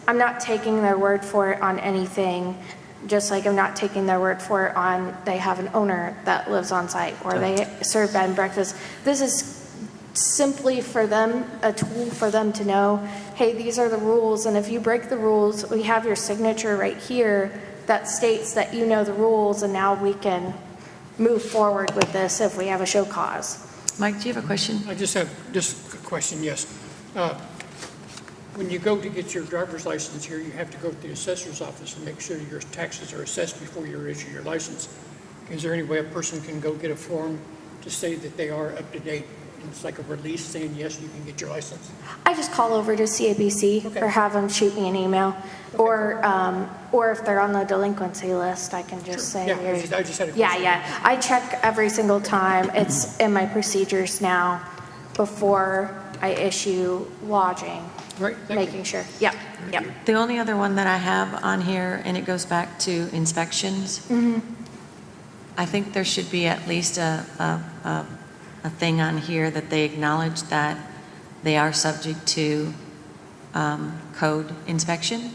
I'm not taking their word for it on anything, just like I'm not taking their word for it on they have an owner that lives on site or they serve bed and breakfast. This is simply for them, a tool for them to know, hey, these are the rules, and if you break the rules, we have your signature right here that states that you know the rules, and now we can move forward with this if we have a show cause. Mike, do you have a question? I just have a question, yes. When you go to get your driver's license here, you have to go to the assessor's office and make sure your taxes are assessed before you issue your license. Is there any way a person can go get a form to say that they are up to date? It's like a release saying, yes, you can get your license. I just call over to CABC Okay. or have them shoot me an email. Or if they're on the delinquency list, I can just say. Yeah, you're- I just had a question. Yeah. I check every single time. It's in my procedures now before I issue lodging, Right, thank you. making sure. Yep. The only other one that I have on here, and it goes back to inspections. I think there should be at least a thing on here that they acknowledge that they are subject to code inspection.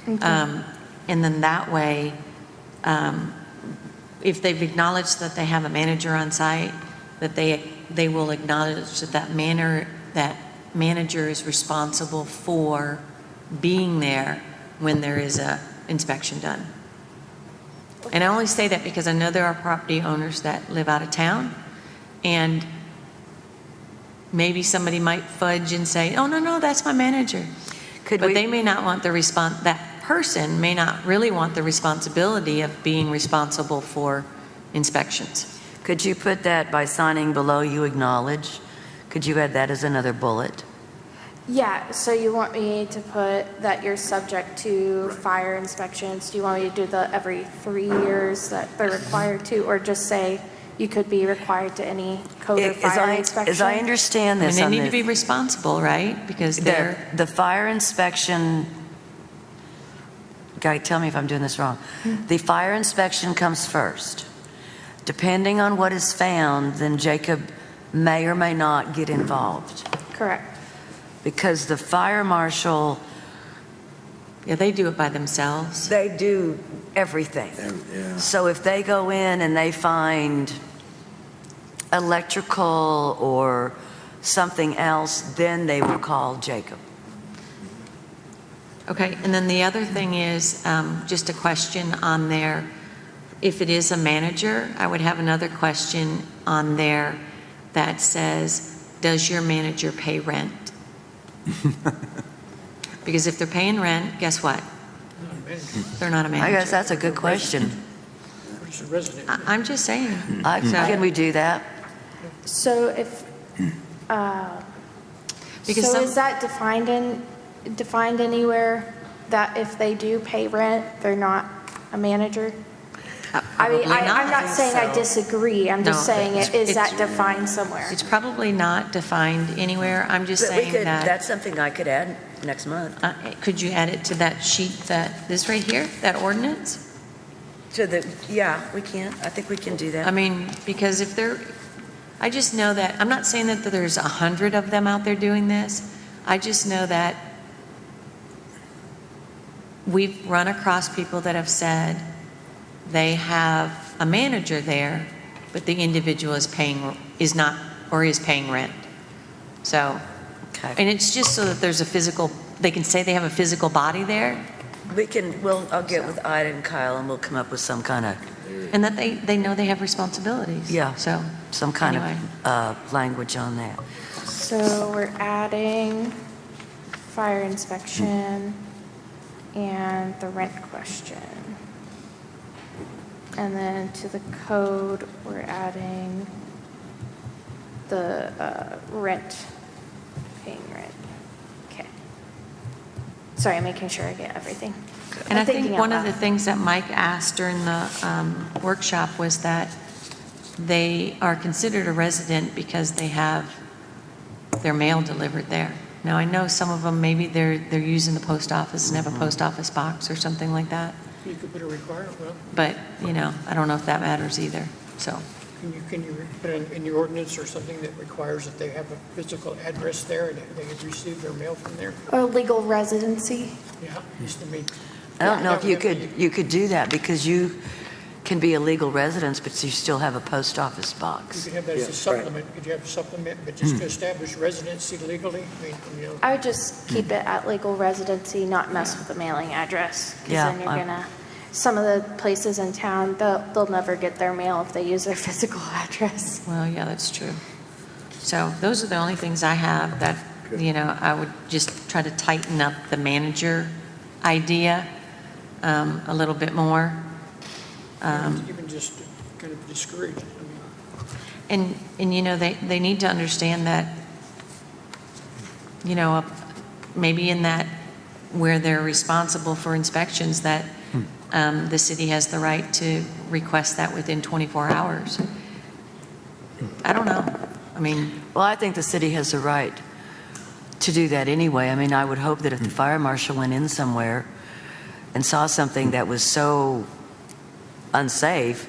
And then that way, if they've acknowledged that they have a manager on site, that they will acknowledge that manager is responsible for being there when there is a inspection done. And I only say that because I know there are property owners that live out of town, and maybe somebody might fudge and say, oh, no, that's my manager. But they may not want that person may not really want the responsibility of being responsible for inspections. Could you put that by signing below you acknowledge? Could you add that as another bullet? Yeah, so you want me to put that you're subject to fire inspections? Do you want me to do the every 3 years that they're required to, or just say you could be required to any code or fire inspection? As I understand I mean, this, they on need to this- be responsible, right? Because they're, the fire inspection, Guy, tell me if I'm doing this wrong. The fire inspection comes first. Depending on what is found, then Jacob may or may not get involved. Correct. Because the fire marshal, yeah, they do it by themselves. they do everything. Yeah. So if they go in and they find electrical or something else, then they will call Jacob. Okay, and then the other thing is, just a question on there. If it is a manager, I would have another question on there that says, does your manager pay rent? Because if they're paying rent, guess what? They're not a I manager. guess that's a good question. It's a resident. I'm just saying. Can we do that? So if, Because so some- is that defined anywhere that if they do pay rent, they're not a manager? I mean, Probably I'm not saying I disagree, I'm just No, saying, it's- is that it's- defined somewhere? It's probably not defined anywhere. I'm just But we saying could, that, that's something I could add next month. could you add it to that sheet this right here, that ordinance? Yeah, we can. I think we can do I that. mean, because if they're, I just know that, I'm not saying that there's 100 of them out there doing this. I just know that we've run across people that have said they have a manager there, but the individual is paying rent. So, Okay. and it's just so that there's a physical, they can say they have a physical body there, I'll get with Ida and Kyle and we'll come up with some kind of, and that they know they have responsibilities. Yeah. So, some kind Anyway. of language on that. So we're adding fire inspection and the rent question. And then to the code, we're adding the paying rent. Okay. Sorry, I'm making sure I get everything. and I I'm think thinking out one of the loud. things that Mike asked during the workshop was that they are considered a resident because they have their mail delivered there. Now, I know some of them, maybe they're using the post office and have a post office box or something like that, You could put a requirement, well, but, I don't know if that matters either, so. can you put in the ordinance or something that requires that they have a physical address there and that they have received their mail from there? Or legal residency. Yeah, used to be. I don't know if you could do that because you can be a legal resident, but you still have a post office You box. could have that as a supplement, could you have a supplement, but just to establish residency legally? I mean, I would just keep it at legal residency, not mess with the mailing address. Because Yeah, then you're gonna, some of the places in town, they'll never get their mail if they use their physical address. Well, yeah, that's true. So those are the only things I have that, I would just try to tighten up the manager idea a little bit more. even just kind of discourage it. I mean, And they need to understand that, maybe in that, where they're responsible for inspections, that the city has the right to request that within 24 hours. I don't know. I mean, Well, I think the city has the right to do that anyway. I mean, I would hope that if the fire marshal went in somewhere and saw something that was so unsafe,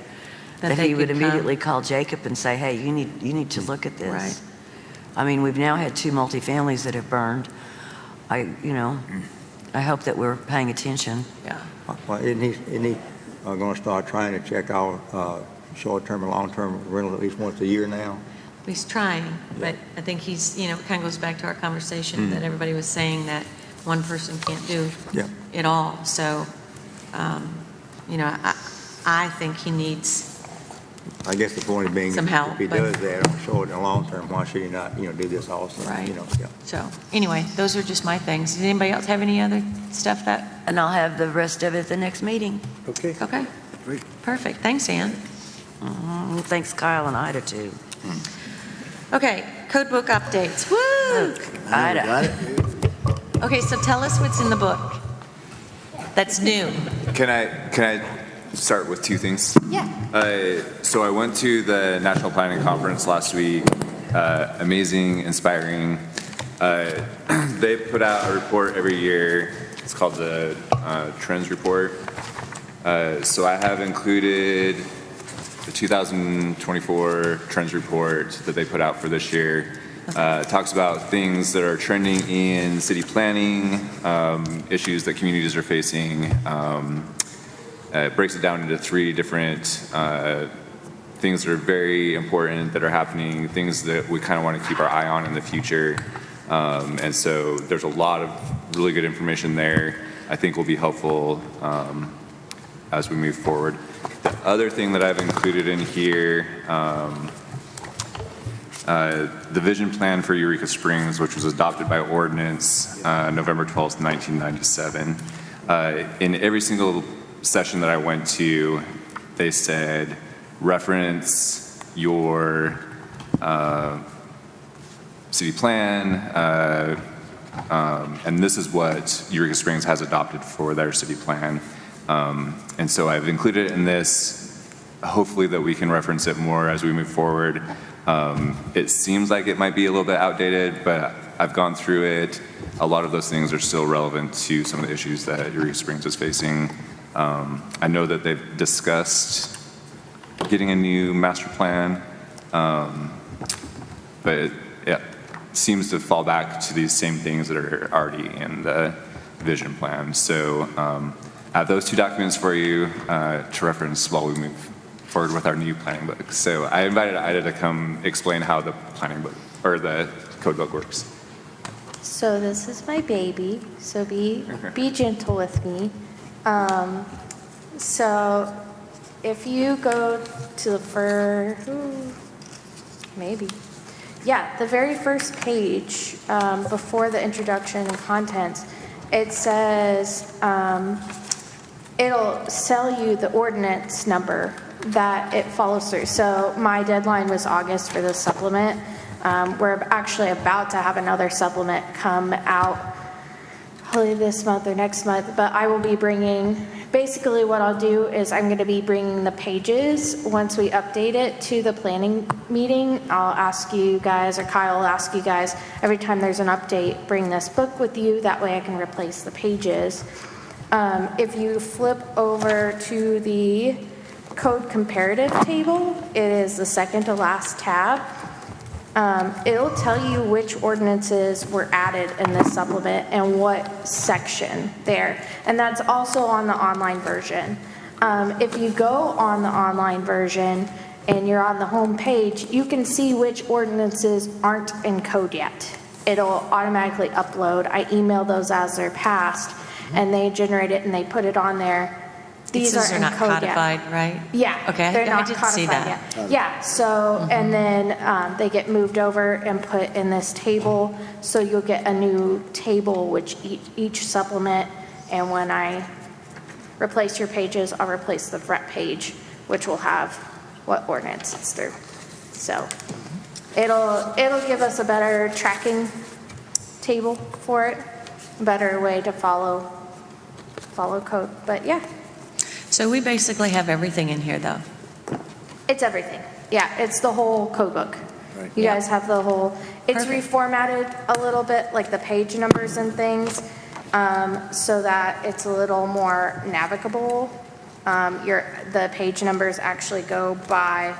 that they he would could come. immediately call Jacob and say, hey, you need to look at this. Right. I mean, we've now had 2 multifamilies that have burned. I hope that we're paying attention. yeah. Well, isn't he going to start trying to check our short-term and long-term rental at least once a year now? He's trying, but I think he's, it kind of goes back to our conversation that everybody was saying that one person can't do Yeah. it all. So, I think he needs, I guess the point being, Some help, if he but- does that on short and long term, why should he not, do this also? Right. Yeah. so, anyway, those are just my things. Does anybody else have any other stuff that, And I'll have the rest of it at the next meeting. Okay. okay? Great. Perfect, thanks, Ann. Thanks, Kyle and Ida, too. Okay, code book updates, woo! Ida. Got it? Okay, so tell us what's in the book that's new. Can I start with 2 things? Yeah. So I went to the National Planning Conference last week. Amazing, inspiring. They put out a report every year. It's called the Trends Report. So I have included the 2024 Trends Report that they put out for this year. It talks about things that are trending in city planning, issues that communities are facing. It breaks it down into 3 different things that are very important that are happening, things that we kind of want to keep our eye on in the future. And so there's a lot of really good information there I think will be helpful as we move forward. The other thing that I've included in here, the vision plan for Eureka Springs, which was adopted by ordinance November 12th, 1997. In every single session that I went to, they said, reference your city plan, and this is what Eureka Springs has adopted for their city plan. And so I've included it in this, hopefully that we can reference it more as we move forward. It seems like it might be a little bit outdated, but I've gone through it. A lot of those things are still relevant to some of the issues that Eureka Springs is facing. I know that they've discussed getting a new master plan, but it seems to fall back to these same things that are already in the vision plan. So I have those 2 documents for you to reference while we move forward with our new planning book. So I invited Ida to come explain how the planning book, or the code book works. So this is my baby, so be gentle with me. So if you go to the the very first page, before the introduction and contents, it says, it'll sell you the ordinance number that it follows through. So my deadline was August for this supplement. We're actually about to have another supplement come out hopefully this month or next month, but I will be bringing, basically what I'll do is I'm going to be bringing the pages once we update it to the planning meeting. I'll ask you guys, or Kyle will ask you guys, every time there's an update, bring this book with you. That way I can replace the pages. If you flip over to the code comparative table, it is the second to last tab. It'll tell you which ordinances were added in this supplement and what section there. And that's also on the online version. If you go on the online version and you're on the home page, you can see which ordinances aren't in code yet. It'll automatically upload. I email those as they're passed, and they generate it and they put it on there. These These are aren't not in code codified, yet. right? Yeah. Okay, They're I not didn't see codified that. yet. Yeah, so, and then they get moved over and put in this table. So you'll get a new table, which each supplement, and when I replace your pages, I'll replace the front page, which will have what ordinance it's through. So it'll give us a better tracking table for it, better way to follow code, but yeah. So we basically have everything in here, though. It's everything. Yeah, it's the whole code book. Right. You Yeah. guys have the whole, it's Perfect. reformatted a little bit, like the page numbers and things, so that it's a little more navigable. The page numbers actually go by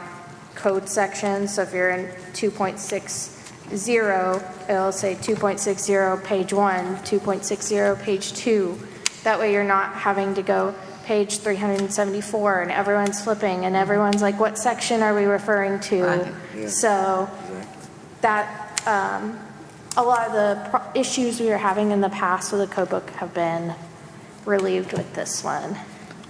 code section. So if you're in 2.60, it'll say 2.60 page 1, 2.60 page 2. That way you're not having to go page 374 and everyone's flipping and everyone's like, what section are we referring to? Right. Yeah. So that, a lot of the issues we were having in the past with the code book have been relieved with this one.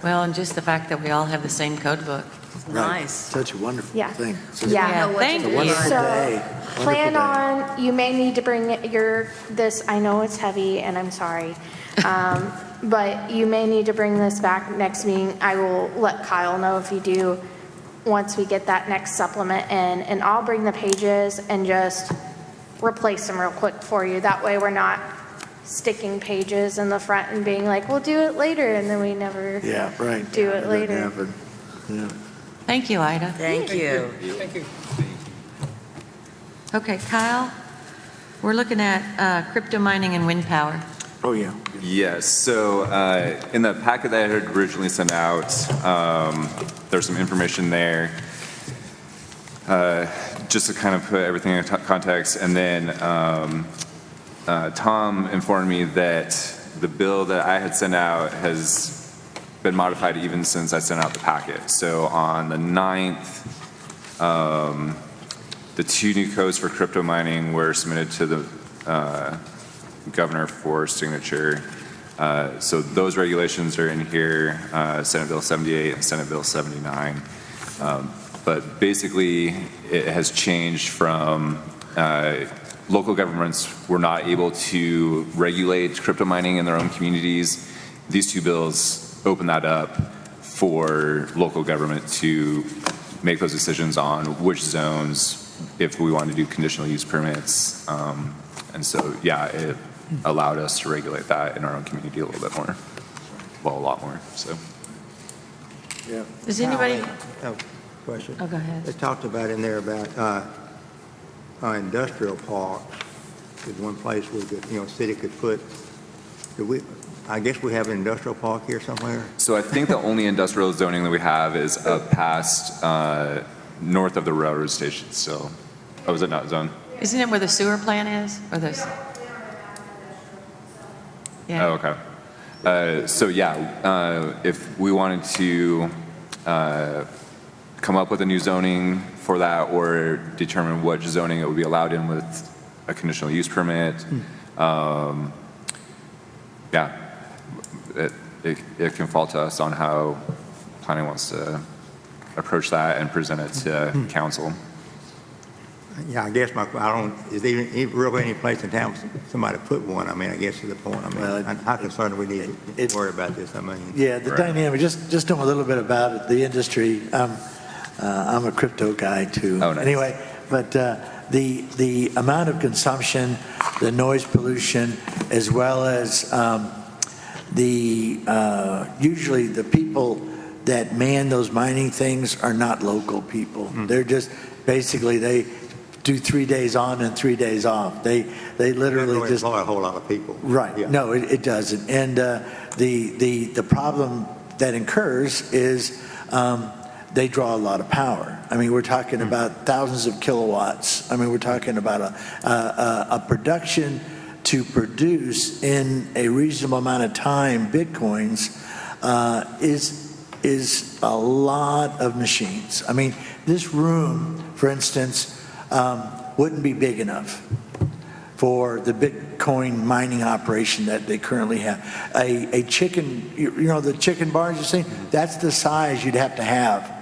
Well, and just the fact that we all have the same code book. Right. Nice. Such a wonderful Yeah. thing. So Yeah. Yeah, thank It's a you. wonderful So day. plan Wonderful day. on, you may need to bring this, I know it's heavy and I'm sorry. But you may need to bring this back next meeting. I will let Kyle know if you do, once we get that next supplement in, and I'll bring the pages and just replace them real quick for you. That way we're not sticking pages in the front and being like, we'll do it later, and then we never Yeah, right. do it Doesn't later. happen. Yeah. Thank you, Ida. Thank you. Thank you. Okay, Kyle, we're looking at crypto mining and wind power. Oh, yeah. Yes, so in the packet that I had originally sent out, there's some information there, just to kind of put everything in context. And then Tom informed me that the bill that I had sent out has been modified even since I sent out the packet. So on the 9th, the 2 new codes for crypto mining were submitted to the governor for signature. So those regulations are in here, Senate Bill 78 and Senate Bill 79. But basically, it has changed from local governments were not able to regulate crypto mining in their own communities. These 2 bills open that up for local government to make those decisions on which zones, if we want to do conditional use permits. And so, yeah, it allowed us to regulate that in our own community a little bit more. Well, a lot more, so. Yeah. Does anybody? Oh, question. Oh, go ahead. They talked about in there about industrial parks is one place where the city could put. I guess we have an industrial park here somewhere. So I think the only industrial zoning that we have is up past north of the railroad station still. Oh, is it not zone? Isn't it where the sewer plant is? Or the? Yeah. Oh, okay. So yeah, if we wanted to come up with a new zoning for that or determine what zoning it would be allowed in with a conditional use permit. Yeah, it can fall to us on how planning wants to approach that and present it to council. Yeah, I guess is there even really any place in town somebody put one? I mean, I guess to the point, Well, how concerned we need to worry about this? I mean, Yeah, the dynamic, just know a little bit about it, the industry. I'm a crypto guy too. Oh, nice. Anyway, but the amount of consumption, the noise pollution, as well as usually the people that man those mining things are not local people. They're just, basically, they do 3 days on and 3 days off. They literally really just. employ a whole lot of people. Right. Yeah. No, it doesn't. And the problem that incurs is they draw a lot of power. I mean, we're talking about thousands of kilowatts. I mean, we're talking about a production to produce in a reasonable amount of time Bitcoins is a lot of machines. I mean, this room, for instance, wouldn't be big enough for the Bitcoin mining operation that they currently have. A chicken, you know, the chicken bars you've seen, that's the size you'd have to have.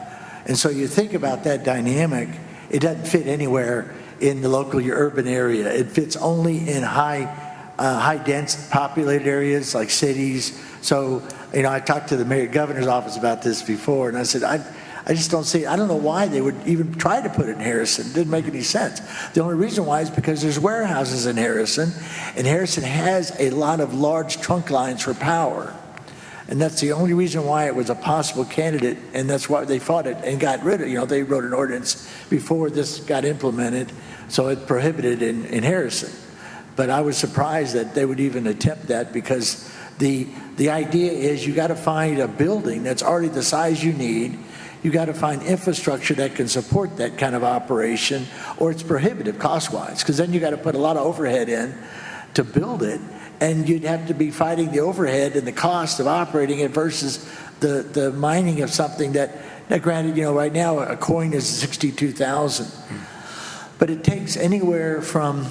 And so you think about that dynamic, it doesn't fit anywhere in the local urban area. It fits only in high dense populated areas like cities. So, you know, I talked to the governor's office about this before, and I said, I just don't see, I don't know why they would even try to put it in Harrison. It didn't make any sense. The only reason why is because there's warehouses in Harrison, and Harrison has a lot of large trunk lines for power. And that's the only reason why it was a possible candidate, and that's why they fought it and got rid of it. You know, they wrote an ordinance before this got implemented, so it prohibited in Harrison. But I was surprised that they would even attempt that, because the idea is you got to find a building that's already the size you need. You got to find infrastructure that can support that kind of operation, or it's prohibitive cost-wise, because then you got to put a lot of overhead in to build it, and you'd have to be fighting the overhead and the cost of operating it versus the mining of something that granted, you know, right now a coin is 62,000. But it takes anywhere from,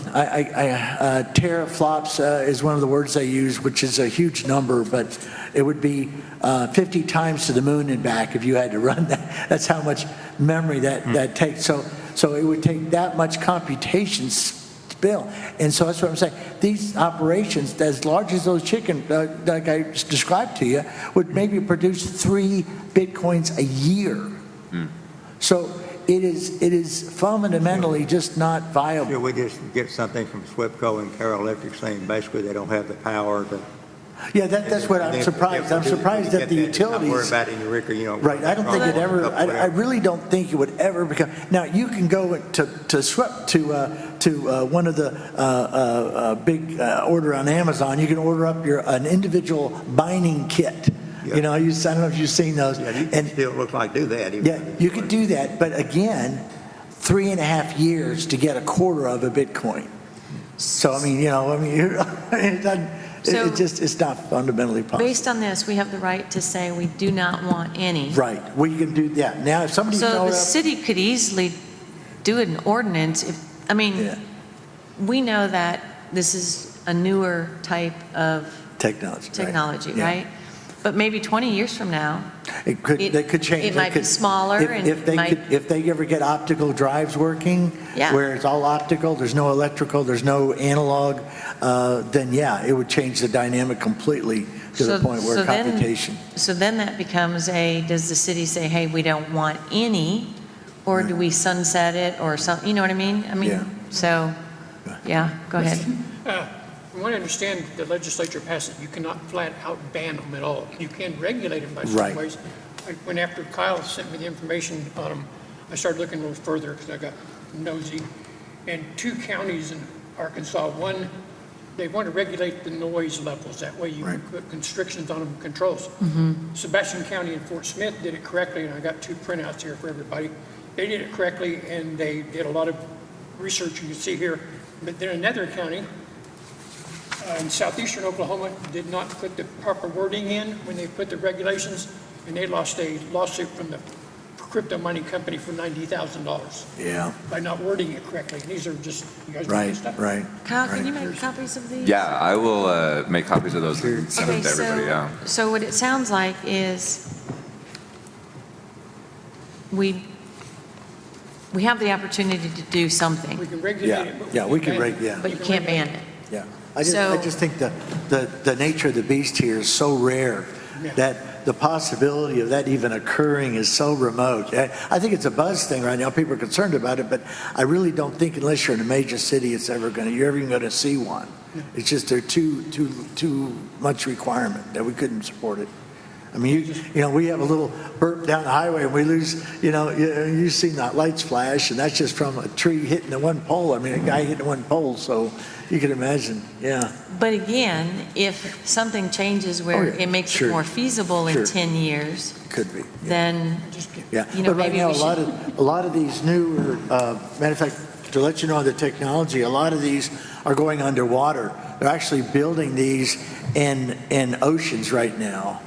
teraflops is one of the words they use, which is a huge number, but it would be 50 times to the moon and back if you had to run that. That's how much memory that takes. So it would take that much computation spill. And so that's what I'm saying. These operations, as large as those chicken, like I described to you, would maybe produce 3 Bitcoins a year. So it is fundamentally just not viable. Should we just get something from SWEPCO and Carroll Electric saying basically they don't have the power to? Yeah, that's what I'm surprised. I'm surprised that the utilities. Not worry about it, Eureka, you know. Right, I don't think it ever, I really don't think it would ever become, now you can go to SWEP, to one of the big order on Amazon, you can order up an individual binding kit. You know, I don't know if you've seen those. Yeah, you can still look like do that. Yeah, you could do that, but again, 3.5 years to get a quarter of a Bitcoin. So, I mean, you know, it doesn't, it's not fundamentally possible. Based on this, we have the right to say we do not want any. Right, we can do that. Now, if somebody. So the city could easily do an ordinance Yeah. we know that this is a newer type of Technology, right? right? But maybe 20 years from now, They could change. it might be smaller and if they ever get optical drives working, Yeah. where it's all optical, there's no electrical, there's no analog, then yeah, it would change the dynamic completely to the point where computation. So then that becomes does the city say, hey, we don't want any, or do we sunset it or something, you know what I mean? Yeah. So, yeah, go ahead. From what I understand, the legislature passed it, you cannot flat out ban them at all. You can regulate them by Right. certain ways. When after Kyle sent me the information on them, I started looking a little further because I got nosy. And 2 counties in Arkansas, one, they want to regulate the noise levels. That way you can put constrictions on them, controls. Sebastian County and Fort Smith did it correctly, and I got 2 printouts here for everybody. They did it correctly, and they did a lot of research you can see here. But then another county, in southeastern Oklahoma, did not put the proper wording in when they put the regulations, and they lost a lawsuit from the crypto mining company for $90,000 Yeah, by not wording it correctly. These are just, you guys make right, this stuff. right. Kyle, can right. you make copies of these? Yeah, I will make copies of those and send them to everybody, yeah. So what it sounds like is we have the opportunity to do something, We can regulate Yeah, it. But yeah, we can ban reg, it. yeah, but you can't ban it. yeah. I So- just think the nature of the beast here is so rare Yeah. that the possibility of that even occurring is so remote. I think it's a buzz thing right now. People are concerned about it, but I really don't think unless you're in a major city, you're ever going to see one. It's just they're too much requirement that we couldn't support it. I mean, we have a little burp down the highway and we lose, you've seen that lights flash and that's just from a tree hitting the one pole. I mean, a guy hitting one pole, so you can imagine, yeah. But again, if something changes Oh, where yeah, it makes sure, it more feasible in sure. 10 years, Could be. then, Yeah, You know, but right maybe now, we a lot of these newer, matter of fact, to let you know the technology, a lot of these are going underwater. They're actually building these in oceans right now.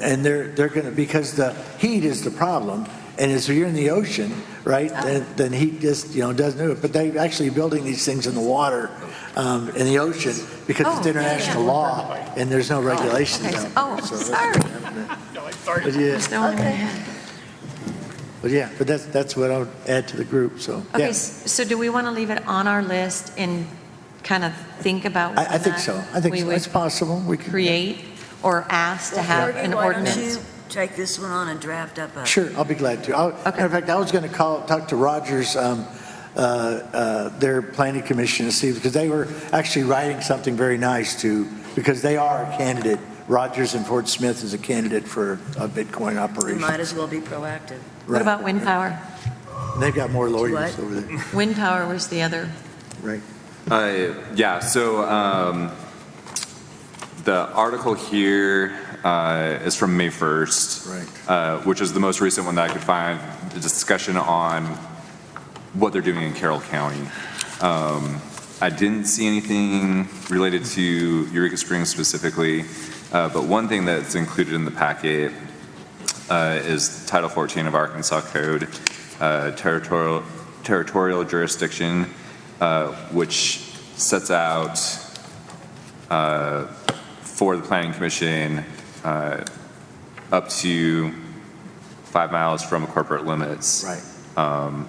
And they're going to, because the heat is the problem, and as you're in the ocean, right, then heat just, doesn't do it. But they're actually building these things in the water, in the ocean, because Oh, it's yeah, international yeah. law, and there's no regulations okay. out there. Oh, So that's sorry. what's happening. But yeah, It's the only one I had. but that's what I would add to the group, so. Okay, yeah. so do we want to leave it on our list and kind of think about I whether think or so. not I think we so. would It's possible. We could. create or ask to have an Why don't ordinance? you take this one on and draft up a... Sure, I'll be glad to. Matter of fact, I was going to talk to Rogers, their planning commission, to see, because they were actually writing something very nice because they are a candidate. Rogers and Fort Smith is a candidate for a Bitcoin You operation. might as well be proactive. What Right. about wind power? And they've got more lawyers What? over there, Wind power was the other. right? Yeah, so the article here is from May 1st, which is the most recent one that I could find, the discussion on what they're doing in Carroll County. I didn't see anything related to Eureka Springs specifically, but one thing that's included in the packet is Title 14 of Arkansas Code, territorial jurisdiction, which sets out for the Planning Commission up to 5 miles from corporate limits. Right.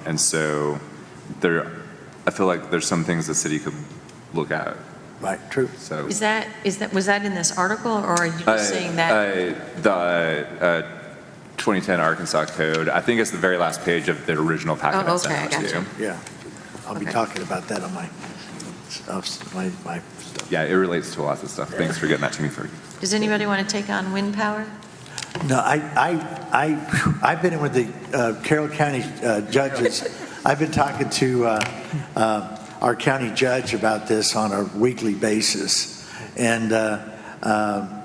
And so I feel like there's some things the city could look at. Right, true. So Was that in this article, or are you just saying that? the 2010 Arkansas Code, I think it's the very last page of the original packet Oh, I sent okay, I out to gotcha. you. Yeah. I'll be Okay. talking about that on my stuff, my stuff. Yeah, it relates to lots of stuff. Thanks for getting that to me first. Does anybody want to take on wind power? No, I've been in with the Carroll County judges. I've been talking to our county judge about this on a weekly basis, and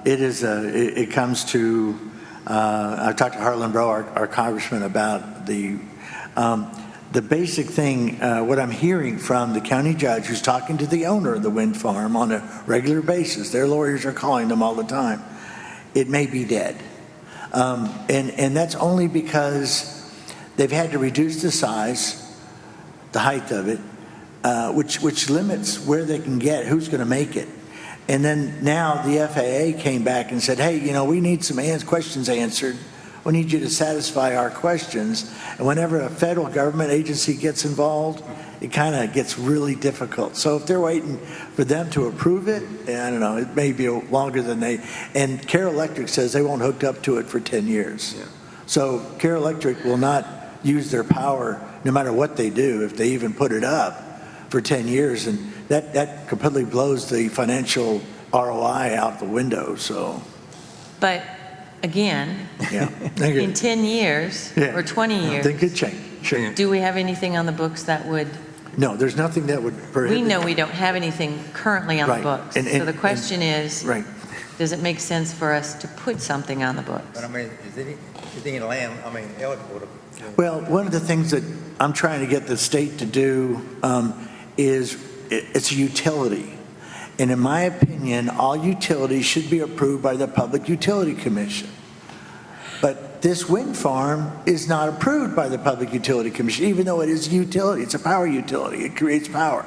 it comes to. I've talked to Harlan Bro, our congressman, about the basic thing. What I'm hearing from the county judge who's talking to the owner of the wind farm on a regular basis. Their lawyers are calling them all the time. It may be dead. And that's only because they've had to reduce the size, the height of it, which limits where they can get, who's going to make it. And then now the FAA came back and said, hey, we need some questions answered. We need you to satisfy our questions. And whenever a federal government agency gets involved, it kind of gets really difficult. So if they're waiting for them to approve it, I don't know, it may be longer than and Carroll Electric says they won't hook up to it for 10 years. Yeah. So Carroll Electric will not use their power no matter what they do, if they even put it up for 10 years. And that completely blows the financial ROI out the window, so. But again, Yeah. in 10 years Yeah. or 20 years, They could change, sure. do we have anything on the books that would, No, there's nothing that would prohibit. we know we don't have anything currently on the Right. books. And- So the question is, Right. does it make sense for us to put something on the books? But I mean, is any land, eligible to? Well, one of the things that I'm trying to get the state to do is it's a utility. And in my opinion, all utilities should be approved by the Public Utility Commission. But this wind farm is not approved by the Public Utility Commission, even though it is a utility. It's a power utility. It creates power.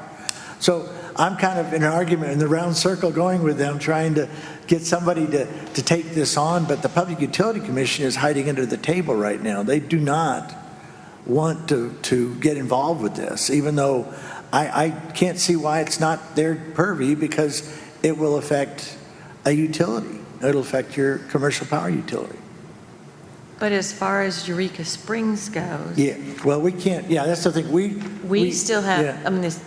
So I'm kind of in an argument in the round circle going with them, trying to get somebody to take this on, but the Public Utility Commission is hiding under the table right now. They do not want to get involved with this, even though I can't see why it's not their purview, because it will affect a utility. It'll affect your commercial power utility. But as far as Eureka Springs goes, Yeah, well, we can't, yeah, that's the thing, we still have, yeah. I mean, it's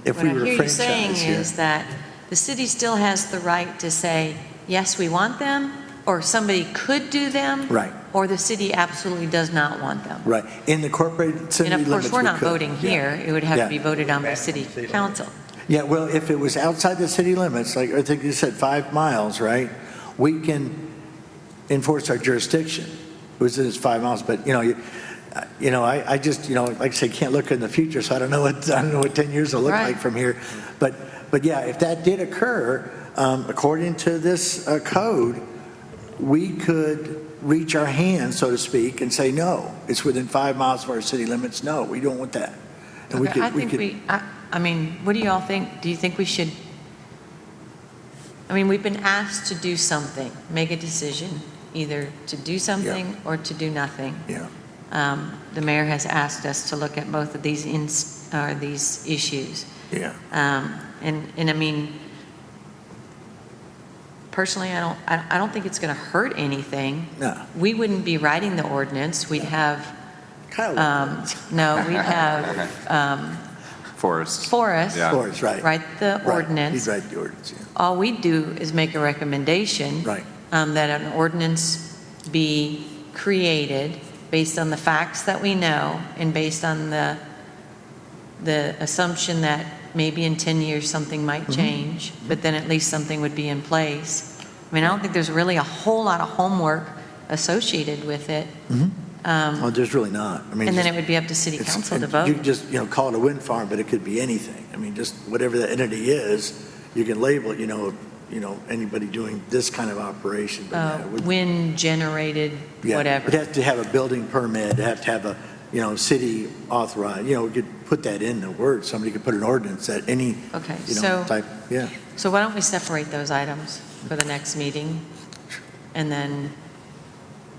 If what we I were hear you saying franchised, yeah. is that the city still has the right to say, yes, we want them, or somebody could do them. Right. Or the city absolutely does not want them. Right, in the corporate city And limits, of course, we're we not could. voting Yeah. here. It would have Yeah. to be voted on by city council. Yeah, well, if it was outside the city limits, like I think you said 5 miles, right? We can enforce our jurisdiction. It was 5 miles, but I just, like I say, can't look in the future, so I don't know what 10 years will look Right. like from here. But yeah, if that did occur, according to this code, we could reach our hand, so to speak, and say, no, it's within 5 miles of our city limits. No, we don't want that. And Okay, I mean, what do you all think? Do you think we should, I mean, we've been asked to do something, make a decision, either to do something or to do nothing. Yeah. The mayor has asked us to look at both of these issues. Yeah. And I mean, personally, I don't think it's going to hurt anything. No. We wouldn't be writing the ordinance. We'd have, Kyle. we'd have Forrest. Forrest Yeah. Forrest, right. write the Right. ordinance. He'd write the ordinance, yeah. All we do is make a recommendation. Right. That an ordinance be created based on the facts that we know and based on the assumption that maybe in 10 years something might Mm-hmm. change, but then at least something would be in place. I mean, I don't think there's really a whole lot of homework associated with it. Well, there's really not. I mean, And then just- it would be up to city It's- council to and vote. You can just, call it a wind farm, but it could be anything. I mean, just whatever the entity is, you can label it, anybody doing this kind of operation. But yeah, it would- Wind generated, yeah, whatever. It has to have a building permit, it has to have a, city authorized, we could put that in the word. Somebody could put an ordinance that any, Okay, so- type, yeah. So why don't we separate those items for the next meeting? And then,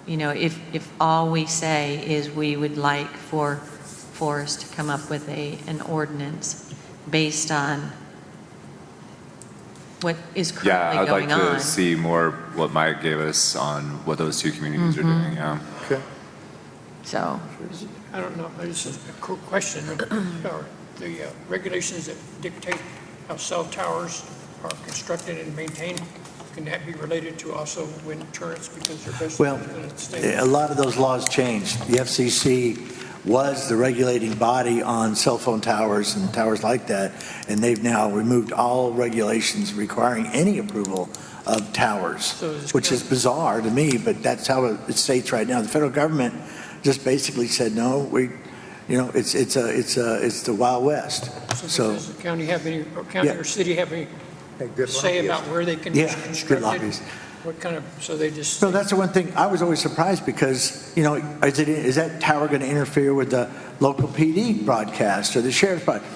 if all we say is we would like for Forrest to come up with an ordinance based on what is Yeah, currently I'd like going on. to see more what Mike gave us on what those two communities are doing, yeah. Okay. So, I don't know, this is a quick question. Are the regulations that dictate how cell towers are constructed and maintained, can that be related to also wind turrets because they're best Well, in the state? a lot of those laws changed. The FCC was the regulating body on cell phone towers and towers like that, and they've now removed all regulations requiring any approval of towers, So it's which is bizarre to me, but that's how it states right now. The federal government just basically said, no, it's the Wild West. So, Does the county have any, or county Yeah. or city have any Good say lobbyists. about where they can be Yeah, good constructed? lobbyists. What kind of, so they just, so that's the one thing I was always surprised because, is that tower going to interfere with the local PD broadcast or the sheriff's broadcast?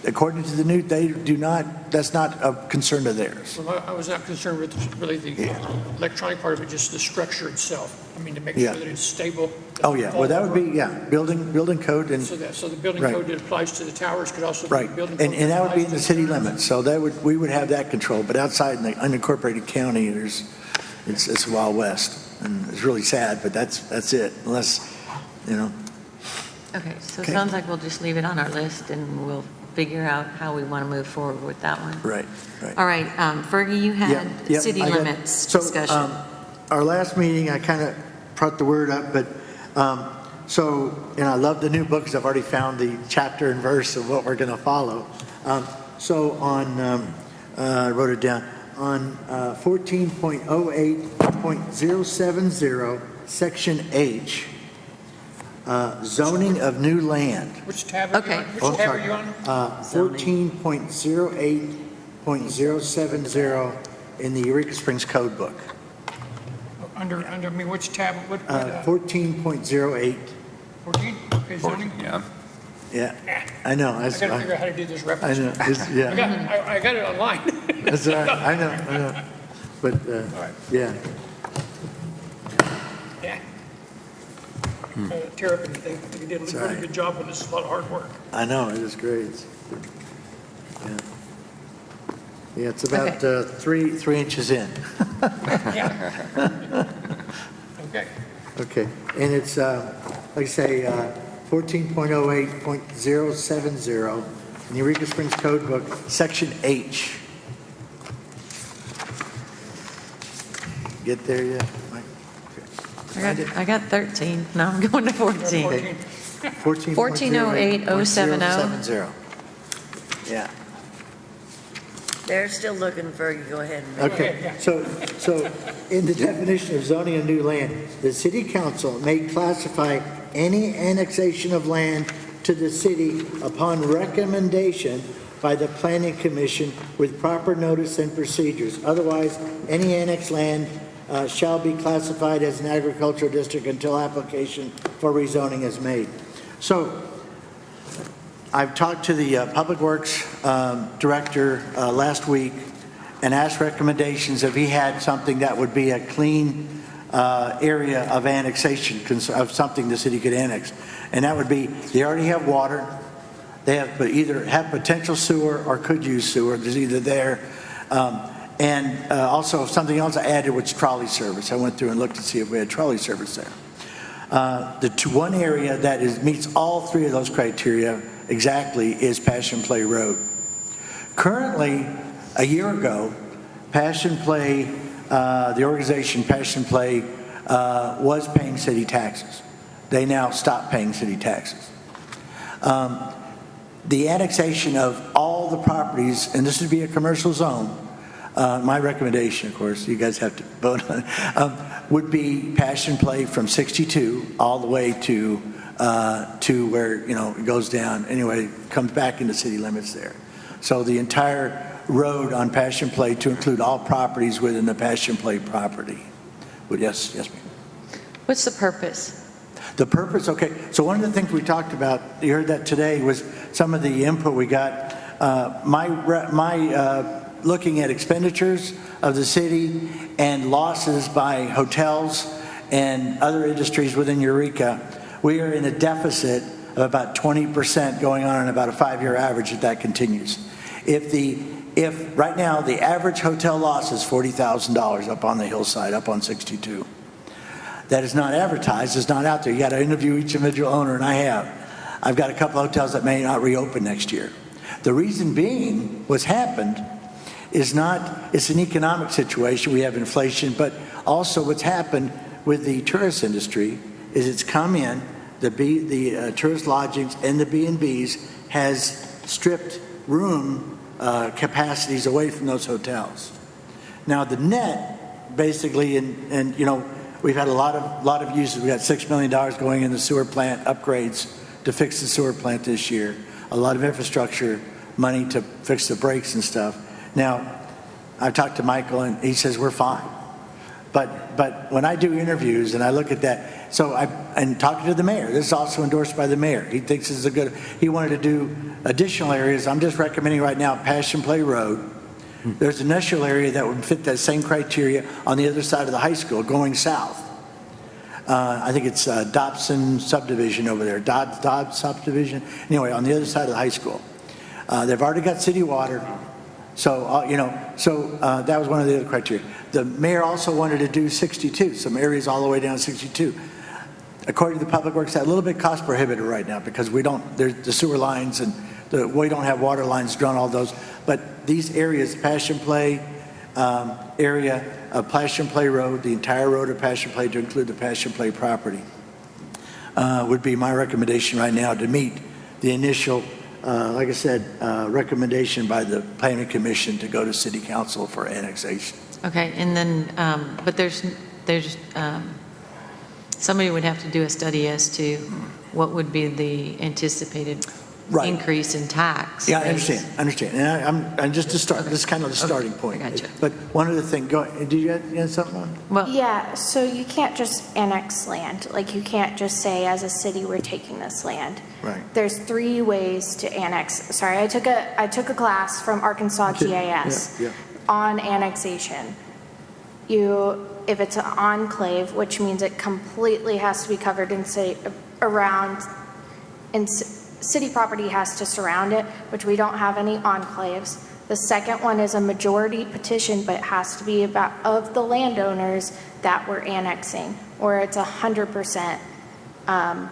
According to the news, they do not, that's not a concern of theirs. well, I was not concerned with really the electronic part of it, just the structure itself. I mean, to make Yeah. sure that it's stable. Oh, yeah, well, that would be, building code and, So the building Right. code that applies to the towers could also be right, the building code. and that would be in the applies to city towers. limits, so we would have that control, but outside in the unincorporated county, it's Wild West, and it's really sad, but that's it, unless, okay, so it Okay. sounds like we'll just leave it on our list and we'll figure out how we want to move forward with that one. right. All right, Fergie, you had Yeah, city I got- limits so, discussion. Our last meeting, I kind of brought the word up, but, and I love the new book because I've already found the chapter and verse of what we're going to follow. So I wrote it down, on 14.08.070, Section H, zoning of new land. Which tab are you Okay. on? Oh, Which tab are sorry. you on? 14.08.070 in the Eureka Springs Code Book. Under, I mean, which tab, what, 14.08, 14? Okay, zoning? Yeah. yeah, I know. I gotta figure out how to do this I reference. know, yeah, I got it online. that's all right, I know. But, right. yeah, Yeah. Tear up anything. I think you did a That's really right. good job on this. It's a lot of hard work. I know, it is great. Yeah. Yeah, it's about Okay. 3 inches in. Yeah. Okay. Okay, and it's, like I say, 14.08.070, in the Eureka Springs Code Book, Section H. Get there yet, Mike? I got 13. Now I'm going to 14. 14. 14.08.070. Yeah. They're still looking for you, go ahead and read it. Okay, so in the definition of zoning of new land, the city council may classify any annexation of land to the city upon recommendation by the planning commission with proper notice and procedures. Otherwise, any annexed land shall be classified as an agricultural district until application for rezoning is made. So I've talked to the Public Works Director last week and asked recommendations if he had something that would be a clean area of annexation, of something the city could annex. And that would be, they already have water, they have, but either have potential sewer or could use sewer, there's either there. And also something else I added was trolley service. I went through and looked to see if we had trolley service there. One area that meets all three of those criteria exactly is Passion Play Road. Currently, a year ago, Passion Play, the organization Passion Play, was paying city taxes. They now stopped paying city taxes. The annexation of all the properties, and this would be a commercial zone, my recommendation, of course, you guys have to vote on it, would be Passion Play from 62 all the way to where, it goes down. Anyway, comes back into city limits there. So the entire road on Passion Play to include all properties within the Passion Play property. Yes, ma'am. What's the purpose? The purpose, okay, so one of the things we talked about, you heard that today, was some of the input we got. Looking at expenditures of the city and losses by hotels and other industries within Eureka, we are in a deficit of about 20% going on about a 5-year average if that continues. If right now the average hotel loss is $40,000 up on the hillside, up on 62. That is not advertised, it's not out there. You got to interview each individual owner, and I've got a couple of hotels that may not reopen next year. The reason being, what's happened is it's an economic situation. We have inflation, but also what's happened with the tourist industry is it's come in, the tourist lodgings and the B&Bs has stripped room capacities away from those hotels. Now the net, basically, and we've had a lot of uses. We got $6 million going in the sewer plant upgrades to fix the sewer plant this year. A lot of infrastructure money to fix the breaks and stuff. Now, I've talked to Michael and he says we're fine. But when I do interviews and I look at that, and talking to the mayor, this is also endorsed by the mayor. He thinks this is he wanted to do additional areas. I'm just recommending right now Passion Play Road. There's an initial area that would fit that same criteria on the other side of the high school going south. I think it's Dobson subdivision over there, Dodd subdivision. Anyway, on the other side of the high school. They've already got city water. So, that was one of the other criteria. The mayor also wanted to do 62, some areas all the way down 62. According to the Public Works, that a little bit cost prohibitive right now because there's the sewer lines and we don't have water lines drawn, all those. But these areas, Passion Play area of Passion Play Road, the entire road of Passion Play to include the Passion Play property, would be my recommendation right now to meet the initial like I said, recommendation by the Planning Commission to go to City Council for annexation. Okay, and then, but there's somebody would have to do a study as to what would be the anticipated Right. increase in tax. Yeah, I rates. understand. And I'm just to start, this is kind of the starting point. I gotcha. But one other thing, do you have something on? Well, Yeah, so you can't just annex land. Like, you can't just say, as a city, we're taking this land. Right. There's 3 ways to annex. Sorry, I took a class from Arkansas GIS Yeah, yeah. on annexation. If it's an enclave, which means it completely has to be covered in, say, around, and city property has to surround it, which we don't have any enclaves. The second one is a majority petition, but it has to be of the landowners that we're annexing, or it's 100%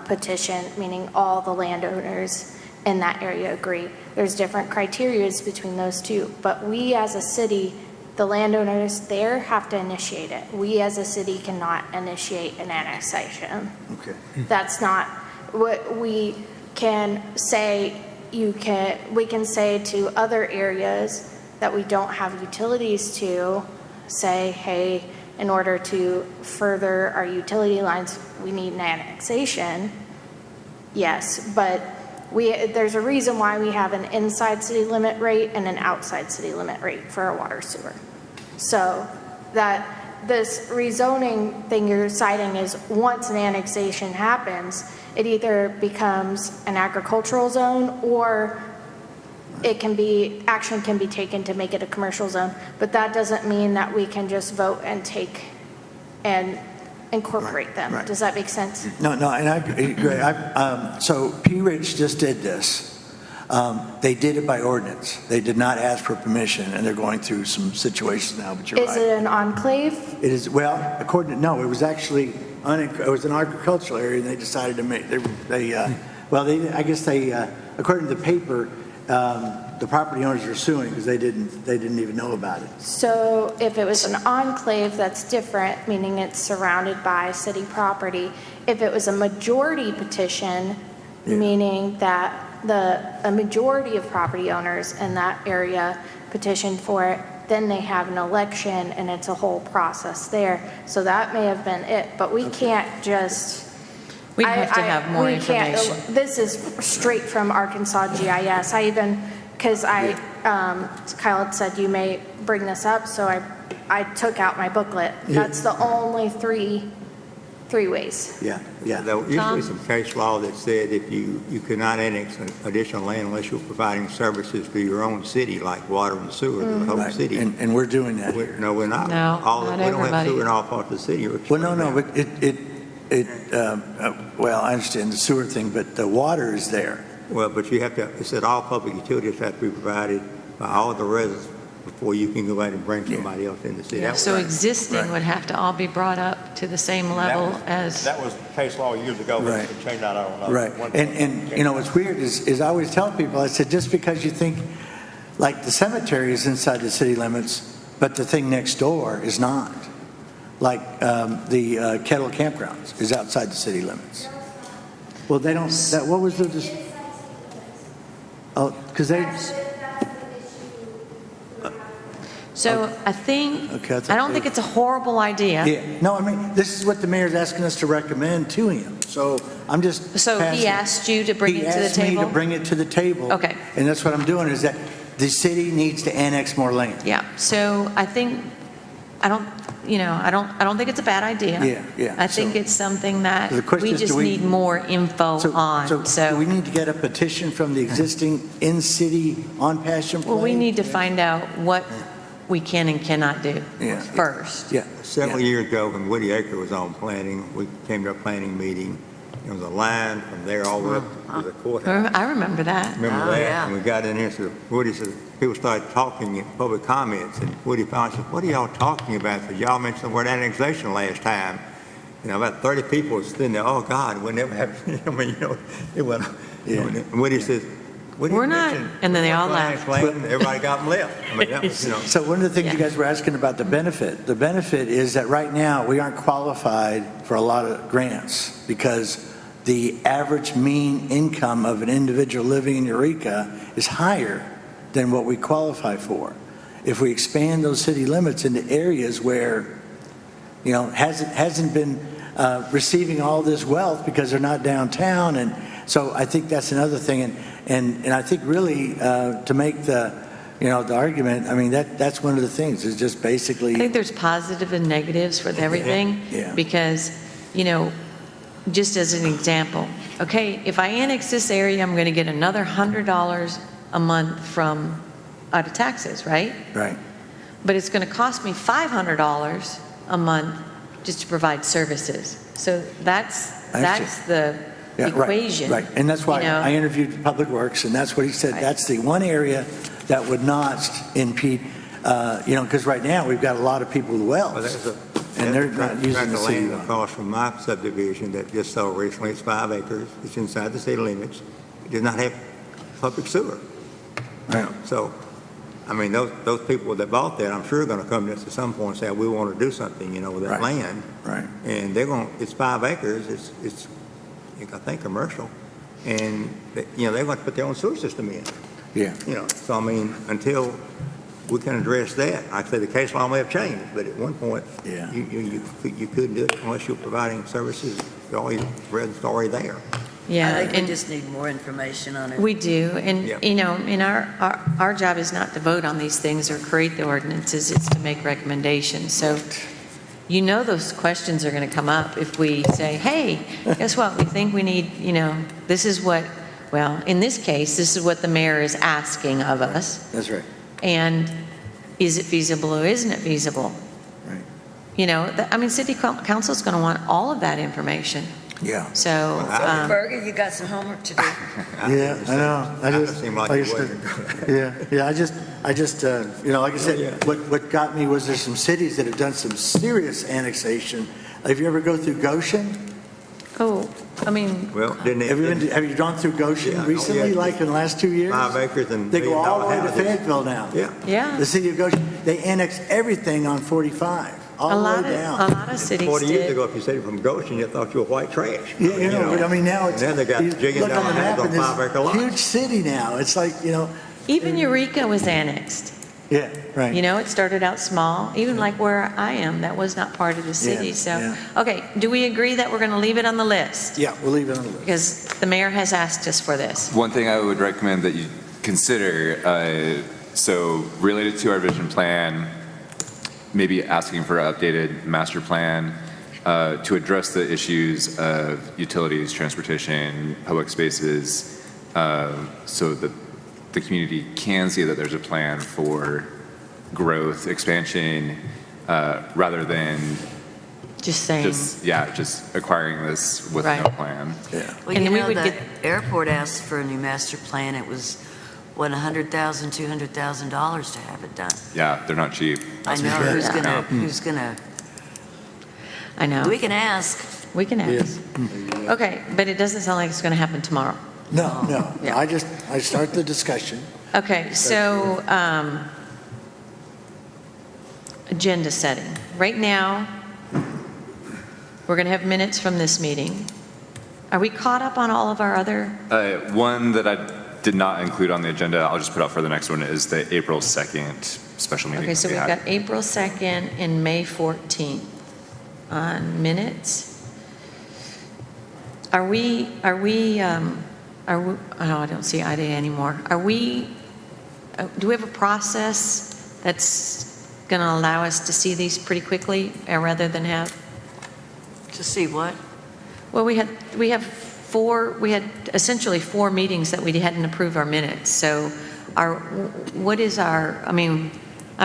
petition, meaning all the landowners in that area agree. There's different criterias between those two, but we as a city, the landowners there have to initiate it. We as a city cannot initiate an annexation. Okay. That's not what we can say. We can say to other areas that we don't have utilities to, say, hey, in order to further our utility lines, we need an annexation. Yes, but there's a reason why we have an inside city limit rate and an outside city limit rate for our water sewer. So that this rezoning thing you're citing is, once an annexation happens, it either becomes an agricultural zone, or action can be taken to make it a commercial zone. But that doesn't mean that we can just vote and take and incorporate them. right. Does that make sense? No, and I agree. So P. Ridge just did this. They did it by ordinance. They did not ask for permission, and they're going through some situations now, but you're Is right. it an enclave? It is, well, no, it was actually, it was an agricultural area, and they decided to make, I guess according to the paper, the property owners are suing because they didn't even know about it. So if it was an enclave, that's different, meaning it's surrounded by city property. If it was a majority petition, Yeah. meaning that a majority of property owners in that area petitioned for it, then they have an election and it's a whole process there. So that may have been it, but we can't just. we'd have to have more we can't- information. This is straight from Arkansas GIS. Because Kyle had said you may bring this up, so I took out my booklet. Yeah. That's the only three ways. Yeah. There used to be some case law that said if you could not annex additional land unless you're providing services to your own city, like water and sewer to the whole Right. city. And we're doing that here. No, we're not. No, All- not We don't have everybody. sewer in all parts of the city. Well, no, but well, I understand the sewer thing, but the water is there. Well, but you have to, it said all public utilities have to be provided by all the residents before you can go out and bring somebody else in the city. That was So right. existing Right. would have to all be brought up to the same level as, That was case law years ago, but Right. it changed that, I don't know. Right. And you know, what's weird is I always tell people, I said, just because you think like the cemetery is inside the city limits, but the thing next door is not. Like the Kettle Campgrounds is outside the city limits. Well, they don't, what was the, oh, because they, so I think, Okay, that's I don't okay. think it's a horrible idea. yeah, no, I mean, this is what the mayor's asking us to recommend to him. So I'm just. So he passing- asked you to bring it to the He asked me table? to bring it to the table. Okay. And that's what I'm doing, is that the city needs to annex more land. Yeah, so I think, I don't think it's a bad idea. Yeah, I think so- it's something that The question we is, just do we- need more info on, Do so. we need to get a petition from the existing in-city on-passion plan? Well, we need to find out what we can and cannot do Yeah. first. Yeah. Several yeah. years ago, when Woody Acre was on planning, we came to a planning meeting. There was a line from there all the way up to the courthouse. I remember that. Remember Oh, that? yeah. And we got in here, so Woody said, people started talking in public comments, and Woody finally said, what are y'all talking about? Because y'all mentioned the word annexation last time. About 30 people were sitting there, oh, God, we never have, it went, Yeah. and Woody says, Woody We're not- mentioned and then they all one laughed. land, and everybody got them left. I mean, that was, So one of the things you Yeah. guys were asking about the benefit is that right now, we aren't qualified for a lot of grants because the average mean income of an individual living in Eureka is higher than what we qualify for. If we expand those city limits into areas where, hasn't been receiving all this wealth because they're not downtown, and So I think that's another thing, and I think really to make the argument, I mean, that's one of the things, is just basically. I think there's positive and negatives with everything. Yeah. Because, just as an example, okay, if I annex this area, I'm going to get another $100 a month from out of taxes, right? Right. But it's going to cost me $500 a month just to provide services. So that's the Yeah, equation. Right, and that's why I interviewed Public Works, and that's what he said. Right. That's the one area that would not impede, because right now, we've got a lot of people with Well, wells, and they're not using the city land well. across from my subdivision that just sold recently. It's 5 acres. It's inside the city limits. It does not have public sewer. Right. So, I mean, those people that bought that, I'm sure are going to come to us at some point and say, we want to do something, with that Right. land. Right. And it's 5 acres. It's I think, commercial. And, they're going to put their own sewer system in. Yeah. So, I mean, until we can address that, like I say, the case law may have changed, but at one point, Yeah. you couldn't do it unless you're providing services to all your residents already there. Yeah, I think we and just need more information on it. we do. And, Yeah. and our job is not to vote on these things or create the ordinances, it's to make recommendations. So, those questions are going to come up if we say, hey, guess what? We think we need, this is what, well, in this case, this is what the mayor is asking of us. That's right. And is it feasible or isn't it feasible? Right. City council's going to want all of that information. Yeah. So, Berger, you got some homework to do. Yeah, I know. I just seemed like like I you said, yeah. I just, like I said, what got me was there's some cities that have done some serious annexation. If you ever go through Goshen, Well, didn't it? have you gone through Goshen Yeah, recently, yeah. like in the last 2 years? 5 acres and They go all the way to houses. Fayetteville now. Yeah. yeah, The city of Goshen, they annex everything on 45, a all the lot way of down. cities 40 years did. ago, if you said from Goshen, you thought you were white trash. Yeah, but I mean, now it's. Now they got you jigging look on down the map on and this 5 acre lots. huge city now. It's like, Even Eureka was annexed. yeah, right. It started out small, even like where I am, that was not part of the city. Yeah, So, yeah. okay, do we agree that we're going to leave it on the list? Yeah, we'll leave it on the list. Because the mayor has asked us for this. One thing I would recommend that you consider, so related to our vision plan, maybe asking for an updated master plan to address the issues of utilities, transportation, public spaces, so that the community can see that there's a plan for growth, expansion, rather than Just saying. just acquiring this with no Right. plan. Yeah. Well, And you we know, would the get- airport asked for a new master plan. It was, $100,000, $200,000 to have it done. Yeah, they're not cheap. I know, Yeah. who's gonna, I know. we can ask. We can ask. Okay, but it doesn't sound like it's going to happen tomorrow. No. Yeah. I start the discussion. Okay, so agenda setting. Right now, we're going to have minutes from this meeting. Are we caught up on all of our other? One that I did not include on the agenda, I'll just put out for the next one, is the April 2nd special meeting. Okay, so that we we've had. got April 2nd and May 14th on minutes. Oh, I don't see Ida anymore. Do we have a process that's going to allow us to see these pretty quickly rather than have? To see what? Well, we had essentially 4 meetings that we hadn't approved our minutes. So I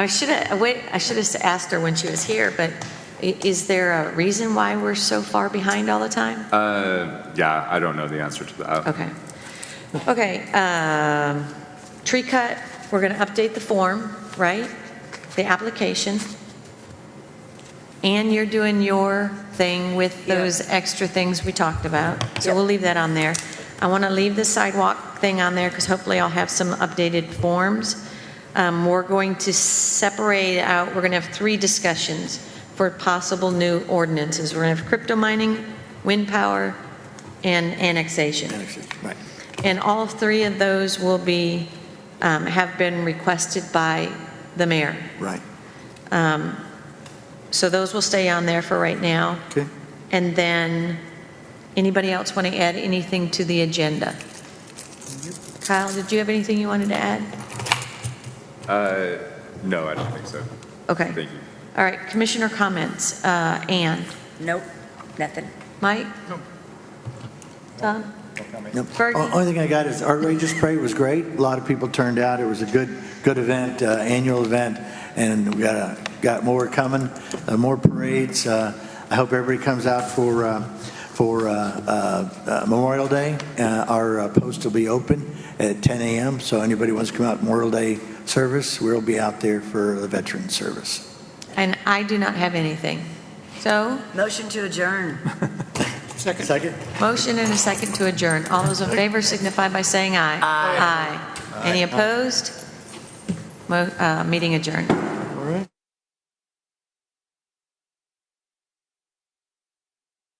should have asked her when she was here, but is there a reason why we're so far behind all the time? Yeah, I don't know the answer to that. Okay. Tree cut, we're going to update the form, right? The application. And you're doing your thing with those extra things we talked about. So we'll leave that on there. I want to leave the sidewalk thing on there because hopefully I'll have some updated forms. We're going to separate out, we're going to have 3 discussions for possible new ordinances. We're going to have crypto mining, wind power, and annexation. Right. And all 3 of those will be, have been requested by the mayor. Right. So those will stay on there for right now. Okay. And then Anybody else want to add anything to the agenda? Kyle, did you have anything you wanted to add? No, I don't think so. Okay. Thank you. All right, commissioner comments. Ann? Nope, nothing. Mike? Tom? Nope. Fergie? Only thing I got is our Outrageous Parade was great. A lot of people turned out. It was a good event, annual event, and we got more coming, more parades. I hope everybody comes out for Memorial Day. Our post will be open at 10 a.m., so anybody who wants to come out Memorial Day service, we'll be out there for the veteran service. And I do not have anything. So, Motion to adjourn. Second? motion and a second to adjourn. All those in favor signify by saying aye. Aye. Any opposed? Meeting adjourned.